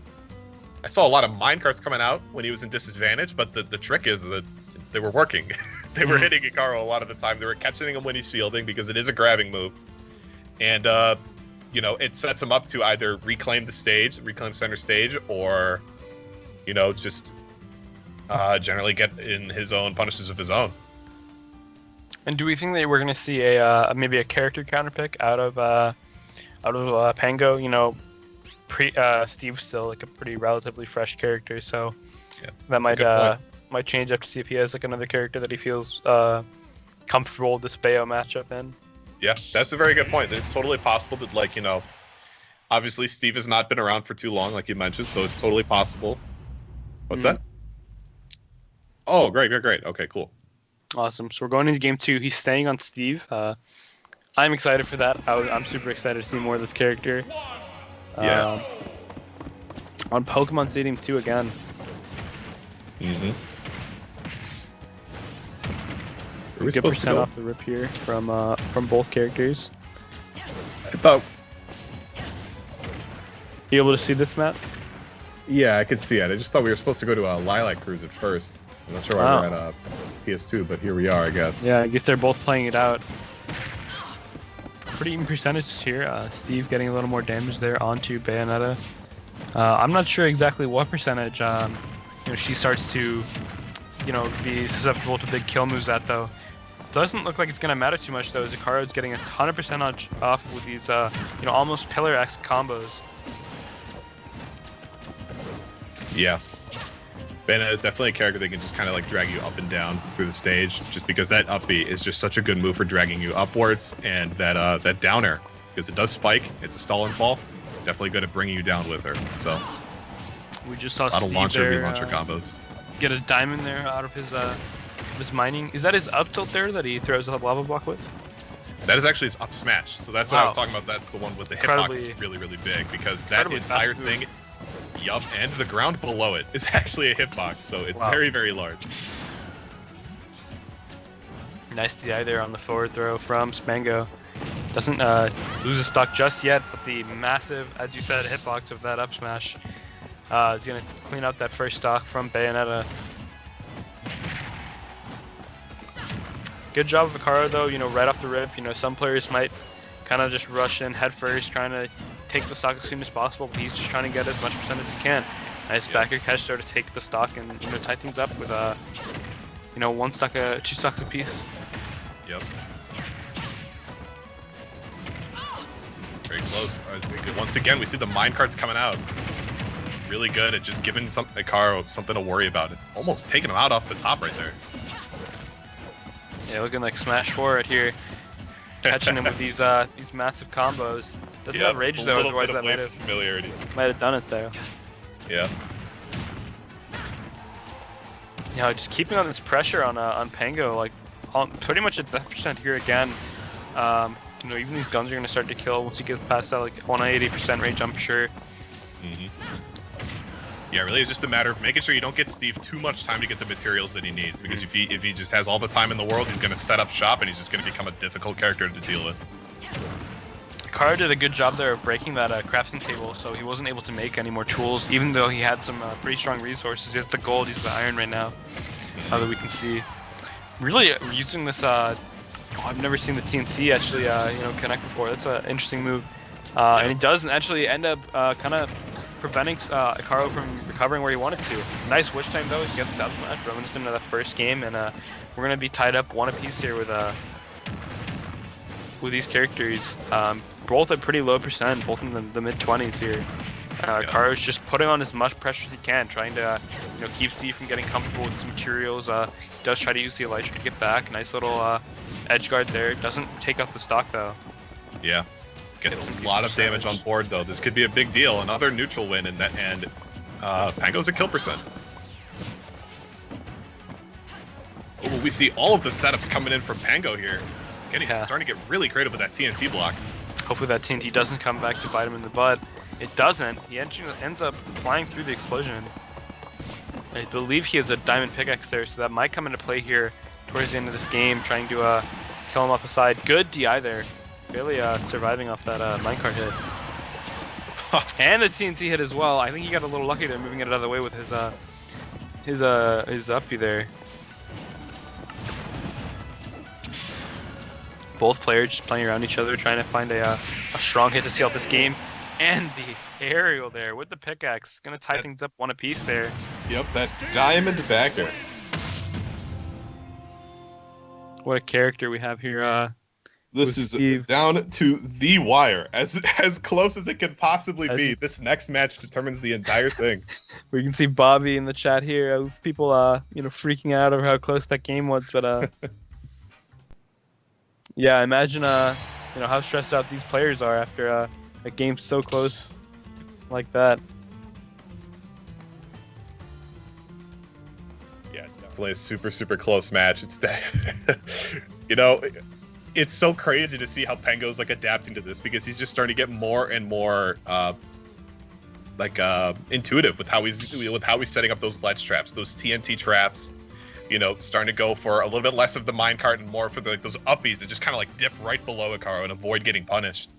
I saw a lot of minecarts coming out when he was in disadvantage, but the trick is that they were working. They were hitting Hikaru a lot of the time. They were catching him when he's shielding because it is a grabbing move, and you know, it sets him up to either reclaim center stage, or, you know, just generally get in his own punishes of his own. And do we think that we're going to see a maybe a character counterpick out of Pango? You know, Steve's still like a pretty relatively fresh character, so that might change up to see if he has like another character that he feels comfortable with this Bayo matchup in. Yeah, that's a very good point. It's totally possible that, like, you know, obviously Steve has not been around for too long, like you mentioned, so it's totally possible. What's that? Oh, great. Okay, cool. Awesome. So we're going into game 2. He's staying on Steve. I'm excited for that. I'm super excited to see more of this character. Yeah. On Pokemon Stadium 2 again. Mm-hmm. Good percent off the rip here from both characters. I thought. You able to see this, Matt? Yeah, I could see it. I just thought we were supposed to go to a Lilac Cruise at first. I'm not sure why we're at PS2, but here we are, I guess. Yeah, I guess they're both playing it out. Pretty even percentages here. Steve getting a little more damage there onto Bayonetta. I'm not sure exactly what percentage you know, she starts to, you know, be susceptible to big kill moves at, though. Doesn't look like it's gonna matter too much though. Hikaru's getting a ton of percentage off with these, you know, almost pillar X combos. Yeah. Bayonetta is definitely a character that can just kind of like drag you up and down through the stage, just because that up B is just such a good move for dragging you upwards, and that down air, because it does spike. It's a stall and fall. Definitely good at bringing you down with her. So we just saw a lot of Steve launcher there, launcher combos. Get a diamond there out of his mining. Is that his up tilt there that he throws a lava block with? That is actually his up smash. So that's what I was talking about. That's the one with the hitbox is really, really big, because that entire thing, and the ground below it is actually a hitbox. So it's very, very large. Nice DI there on the forward throw from Spango. Doesn't lose his stock just yet, but the massive, as you said, hitbox of that up smash is going to clean up that first stock from Bayonetta. Good job of Hikaru though, you know, right off the rip. You know, some players might kind of just rush in head first, trying to take the stock as soon as possible, but he's just trying to get as much percent as he can. Nice backer catch there to take the stock and, you know, tie things up with you know, two stocks apiece. Yep. Very close. Once again, we see the minecarts coming out. Really good at just giving Hikaru something to worry about. Almost taking him out off the top right there. Yeah, looking like smash forward here. Catching him with these massive combos. Doesn't have rage though, otherwise that might have done it though. Yeah. You know, just keeping on this pressure on Pango, like pretty much at that percent here again. You know, even these guns are gonna start to kill once you get past that like 180% range, I'm sure. Yeah, really, it's just a matter of making sure you don't get Steve too much time to get the materials that he needs, because if he just has all the time in the world, he's gonna set up shop and he's just gonna become a difficult character to deal with. Hikaru did a good job there of breaking that crafting table, so he wasn't able to make any more tools, even though he had some pretty strong resources. He has the gold, he's the iron right now, that we can see. Really using this, I've never seen the TNT actually, you know, connect before. That's an interesting move. And he does actually end up kind of preventing Hikaru from recovering where he wanted to. Nice witch time though, he gets that smash, reminiscent of that first game, and we're going to be tied up one apiece here with these characters. Both at pretty low percent, both in the mid-20s here. Karo's just putting on as much pressure as he can, trying to keep Steve from getting comfortable with his materials. He does try to use the Elytra to get back. Nice little edge guard there. Doesn't take out the stock though. Yeah. Gets a lot of damage on board though. This could be a big deal. Another neutral win and Pango's at kill percent. Oh, we see all of the setups coming in from Pango here. Starting to get really creative with that TNT block. Hopefully that TNT doesn't come back to bite him in the butt. It doesn't. He ends up flying through the explosion. I believe he has a diamond pickaxe there, so that might come into play here towards the end of this game, trying to kill him off the side. Good DI there. Barely surviving off that minecart hit. And the TNT hit as well. I think he got a little lucky there, moving it out of the way with his uppy there. Both players just playing around each other, trying to find a strong hit to seal out this game. And the aerial there with the pickaxe. Gonna tie things up one apiece there. Yep, that diamond backer. What a character we have here. This is Steve. Down to the wire. As close as it could possibly be. This next match determines the entire thing. We can see Bobby in the chat here. People freaking out over how close that game was, but yeah, imagine how stressed out these players are after a game so close like that. Yeah, definitely a super close match. It's it's so crazy to see how Pango's adapting to this, because he's just starting to get more and more intuitive with how he's setting up those ledge traps, those TNT traps. Starting to go for a little bit less of the minecart and more for those uppies that just kind of dip right below Akaro and avoid getting punished.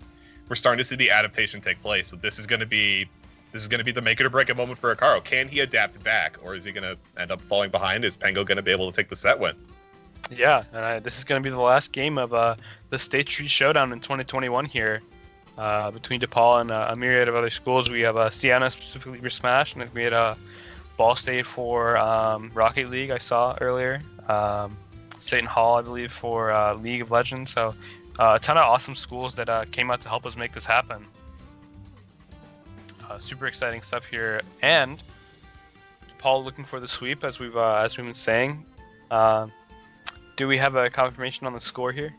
We're starting to see the adaptation take place. So this is going to be the make it or break it moment for Akaro. Can he adapt back, or is he going to end up falling behind? Is Pango going to be able to take the set win? Yeah, and this is going to be the last game of the State Street Showdown in 2021 here between DePaul and a myriad of other schools. We have Siena specifically for Smash, and then we had Ball State for Rocket League, I saw earlier. Seton Hall, I believe, for League of Legends. So a ton of awesome schools that came out to help us make this happen. Super exciting stuff here. And DePaul looking for the sweep, as we've been saying. Do we have a confirmation on the score here?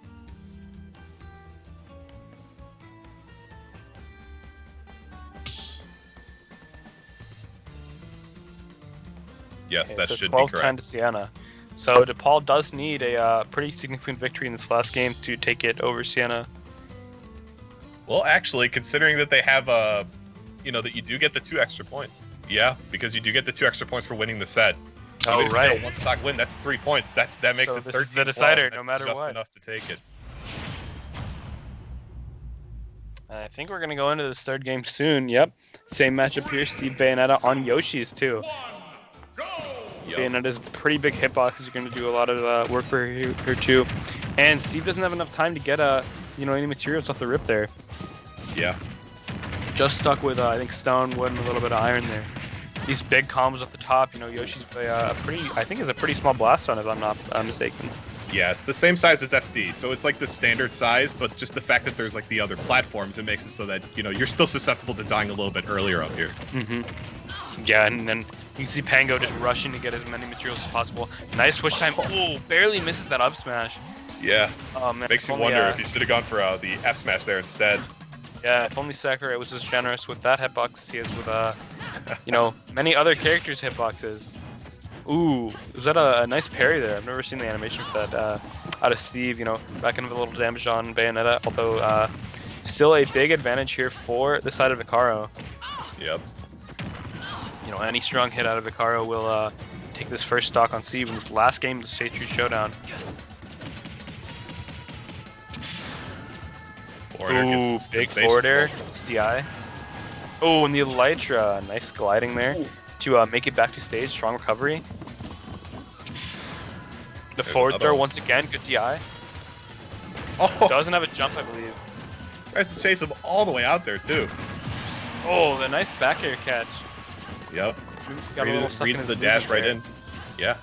Yes, that should be correct. 12-10 to Siena. So DePaul does need a pretty significant victory in this last game to take it over Siena. Well, actually, considering that they have that you do get the 2 extra points. Yeah, because you do get the 2 extra points for winning the set. Oh, if right. You get a 1 stock win, that's 3 points. That makes it 13. This is the decider, no matter just what. Enough to take it. I think we're going to go into this third game soon. Yep. Same matchup here. Steve Bayonetta on Yoshi's too. Yep. Bayonetta's a pretty big hitbox. You're going to do a lot of work for her too. And Steve doesn't have enough time to get any materials off the rip there. Yeah. Just stuck with I think stone, wood, and a little bit of iron there. These big combos off the top. Yoshi's I think is a pretty small blast on, if I'm not mistaken. Yeah, it's the same size as FD, so it's the standard size, but just the fact that there's the other platforms, it makes it so that you're still susceptible to dying a little bit earlier up here. Yeah, and then you can see Pango just rushing to get as many materials as possible. Nice switch time. Oh, barely misses that up smash. Yeah. Oh, man, makes you wonder if he should have gone for the F smash there instead. Yeah, if only Sakurai was as generous with that hitbox as he is with many other characters' hitboxes. Ooh, was that a nice parry there? I've never seen the animation for that out of Steve, backing up a little damage on Bayonetta, although still a big advantage here for the side of Akaro. Yep. Any strong hit out of Akaro will take this first stock on Steve in this last game of the State Street Showdown. Ooh, big forward air, DI. Oh, and the Elytra, nice gliding there to make it back to stage. Strong recovery. The forward throw once again, good DI. Oh, doesn't have a jump, I believe. Tries to chase him all the way out there too. Oh, the nice back air catch. Yep. Reads the dash right in. Yeah.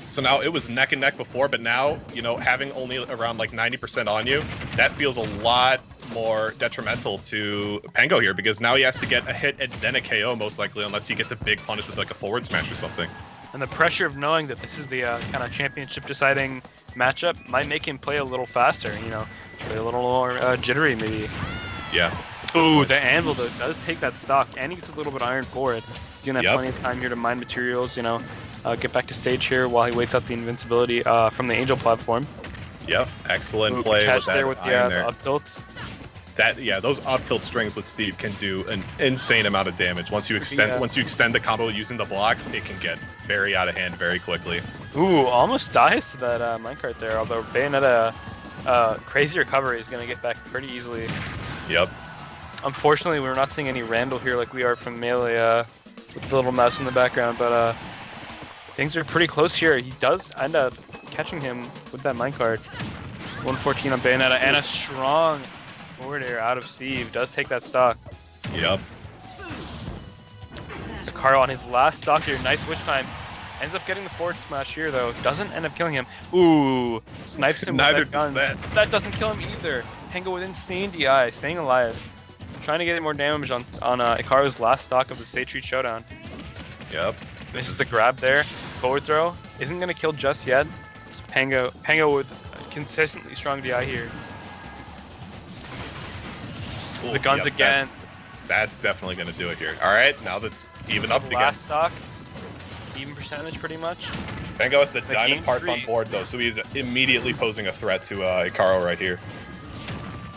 So now it was neck and neck before, but now, having only around 90% on you, that feels a lot more detrimental to Pango here, because now he has to get a hit and then a KO most likely, unless he gets a big punish with like a forward smash or something. And the pressure of knowing that this is the kind of championship deciding matchup might make him play a little faster, you know, play a little more jittery maybe. Yeah. Ooh, the anvil though does take that stock, and he gets a little bit iron for it. He's gonna have plenty of time here to mine materials, you know, get back to stage here while he waits out the invincibility from the angel platform. Yep, excellent play catch with that there with the up tilts. Those up tilt strings with Steve can do an insane amount of damage. Once you extend the combo using the blocks, it can get very out of hand very quickly. Ooh, almost dies to that minecart there. Although Bayonetta, crazy recovery is gonna get back pretty easily. Yep. Unfortunately, we're not seeing any Randall here like we are from Melee with the little mouse in the background, but things are pretty close here. He does end up catching him with that minecart. 114 on Bayonetta, and a strong forward air out of Steve. Does take that stock. Yep. Zakaro on his last stock here. Nice witch time. Ends up getting the forward smash here, though. Doesn't end up killing him. Ooh, snipes him with that gun. That doesn't kill him either. Pango with insane DI, staying alive. Trying to get more damage on Ikaru's last stock of the State Street Showdown. Yep. This is the grab there. Forward throw. Isn't going to kill just yet. It's Pango with consistently strong DI here. Ooh, the guns again. That's definitely going to do it here. All right, now that's even up again. Last stock. Even percentage pretty much. Pango has the diamond parts on board though, so he's immediately posing a threat to Ikaru right here.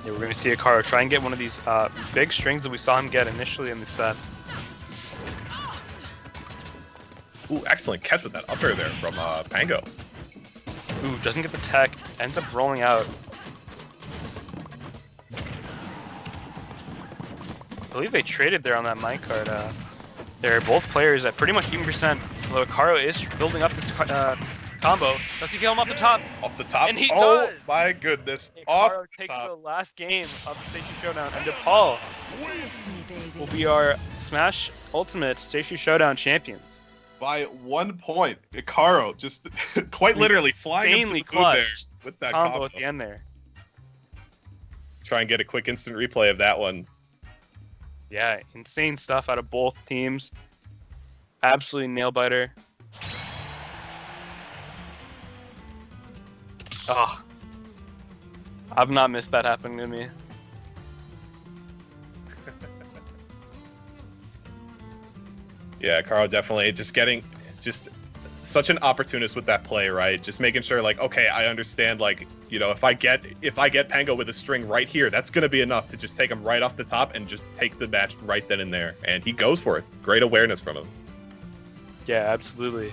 Yeah, we're going to see Ikaru try and get one of these big strings that we saw him get initially in the set. Ooh, excellent catch with that up air there from Pango. Ooh, doesn't get the tech. Ends up rolling out. I believe they traded there on that minecart. They're both players at pretty much even percent. Although Ikaru is building up this combo. Does he kill him off the top? Off the top? And he does! does! My goodness. Ikaru takes the last game of the State Street Showdown, and DePaul will be our Smash Ultimate State Street Showdown champions. By 1 point, Ikaru just quite literally flying him to the food there with that combo at the end there. Try and get a quick instant replay of that one. Yeah, insane stuff out of both teams. Absolutely nail biter. Oh, I've not missed that happening to me. Yeah, Carl definitely just such an opportunist with that play, right? Just making sure, like, okay, I understand, like, you know, if I get Pango with a string right here, that's gonna be enough to just take him right off the top and just take the match right then and there. And he goes for it. Great awareness from him. Yeah, absolutely.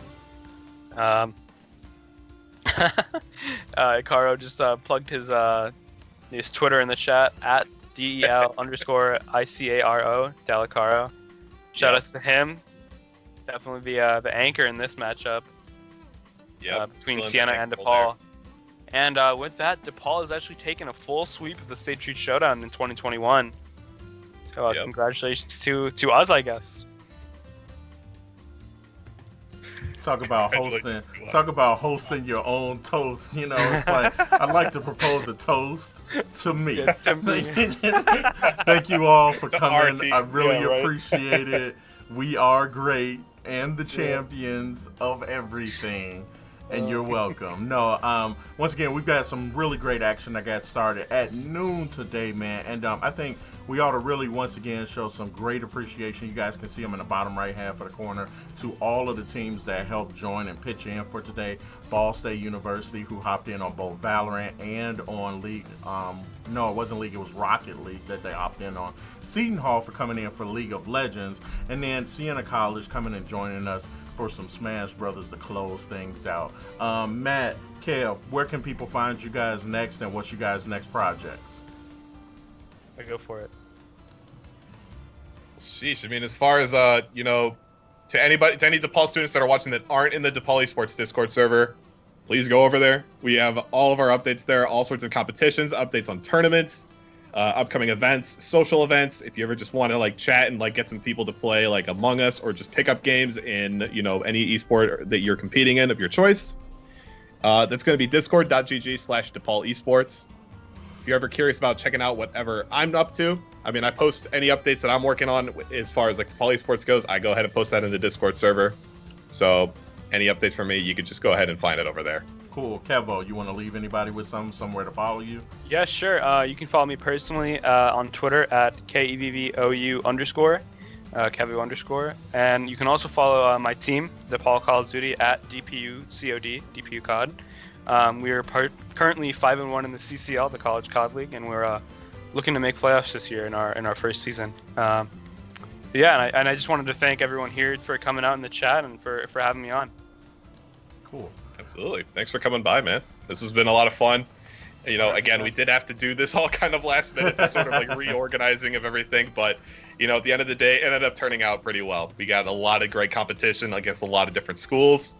Ikaru just plugged his Twitter in the chat at DEL_ICARO, Dalacaro. Shout outs to him. Definitely the anchor in this matchup. Between Siena and DePaul. And with that, DePaul has actually taken a full sweep of the State Street Showdown in 2021. So congratulations to us, I guess. Talk about hosting your own toast. You know, it's like I'd like to propose a toast to me. Yeah, to me. Thank you all for coming. RT. I really appreciate it. We are great and the champions of everything. And you're welcome. No, once again, we've got some really great action that got started at noon today, man. And I think we ought to really, once again, show some great appreciation. You guys can see them in the bottom right half of the corner to all of the teams that helped join and pitch in for today. Ball State University, who hopped in on both Valorant and on League. No, it wasn't League. It was Rocket League that they opted in on. Seton Hall for coming in for League of Legends. And then Siena College coming and joining us for some Smash Brothers to close things out. Matt, Kev, where can people find you guys next, and what's you guys' next projects? I go for it. Sheesh, I mean, as far as you know, to any DePaul students that are watching that aren't in the DePaul Esports Discord server, please go over there. We have all of our updates there, all sorts of competitions, updates on tournaments, upcoming events, social events. If you ever just want to like chat and like get some people to play like Among Us, or just pick up games in, you know, any esport that you're competing in of your choice, that's going to be discord.gg/DePaul Esports. if you're ever curious about checking out whatever I'm up to, I mean, I post any updates that I'm working on as far as like DePaul Esports goes. I go ahead and post that in the Discord server. So any updates from me, you can just go ahead and find it over there. Cool. Kevo, you want to leave anybody with somewhere to follow you? Yeah, sure. You can follow me personally on Twitter at KEVVOU_, Kevu_. And you can also follow my team, DePaul Call of Duty, at DPU COD. We are currently 5-1 in the CCL, the College COD League, and we're looking to make playoffs this year in our first season. Yeah, and I just wanted to thank everyone here for coming out in the chat and for having me on. Cool. Absolutely. Thanks for coming by, man. This has been a lot of fun. You know, again, we did have to do this all kind of last minute, this sort of like reorganizing of everything, but you know, at the end of the day, it ended up turning out pretty well. We got a lot of great competition against a lot of different schools.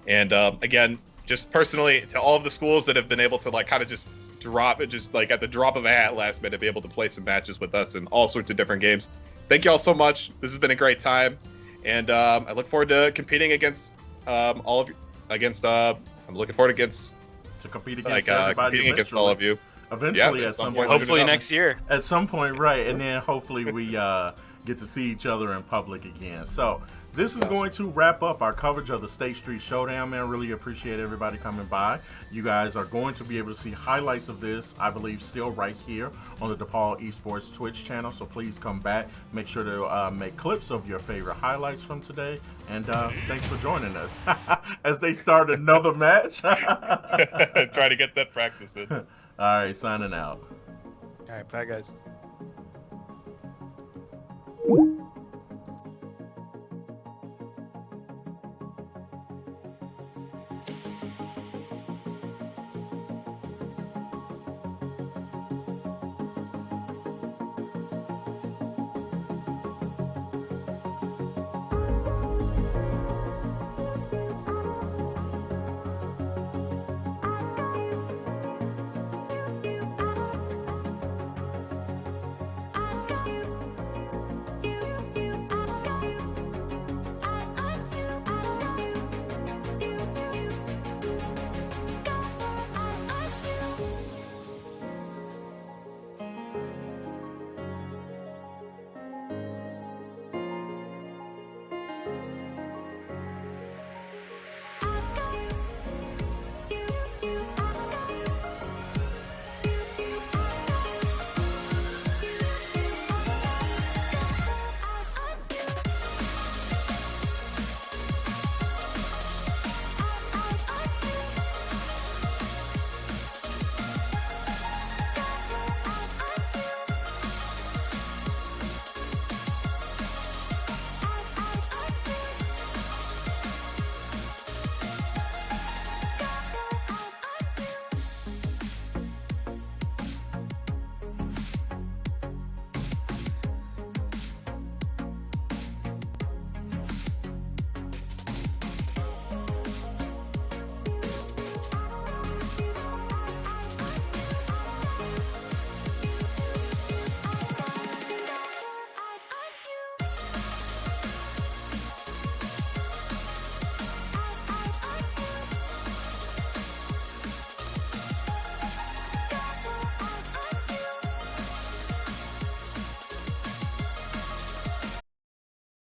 And again, just personally, to all of the schools that have been able to like kind of just drop it, just like at the drop of a hat last minute, be able to play some matches with us in all sorts of different games. Thank you all so much. This has been a great time. And I look forward to competing against all of you. I'm looking forwed to compete against everybody competing against all of you. Eventually, yeah, at some point. Hopefully next year. At some point, right. And then hopefully we get to see each other in public again. So this is going to wrap up our coverage of the State Street Showdown, man. Really appreciate everybody coming by. You guys are going to be able to see highlights of this, I believe, still right here on the DePaul Esports Twitch channel. So please come back. Make sure to make clips of your favorite highlights from today. And thanks for joining us as they start another match. Try to get that practice in. All right, signing out. All right, bye, guys.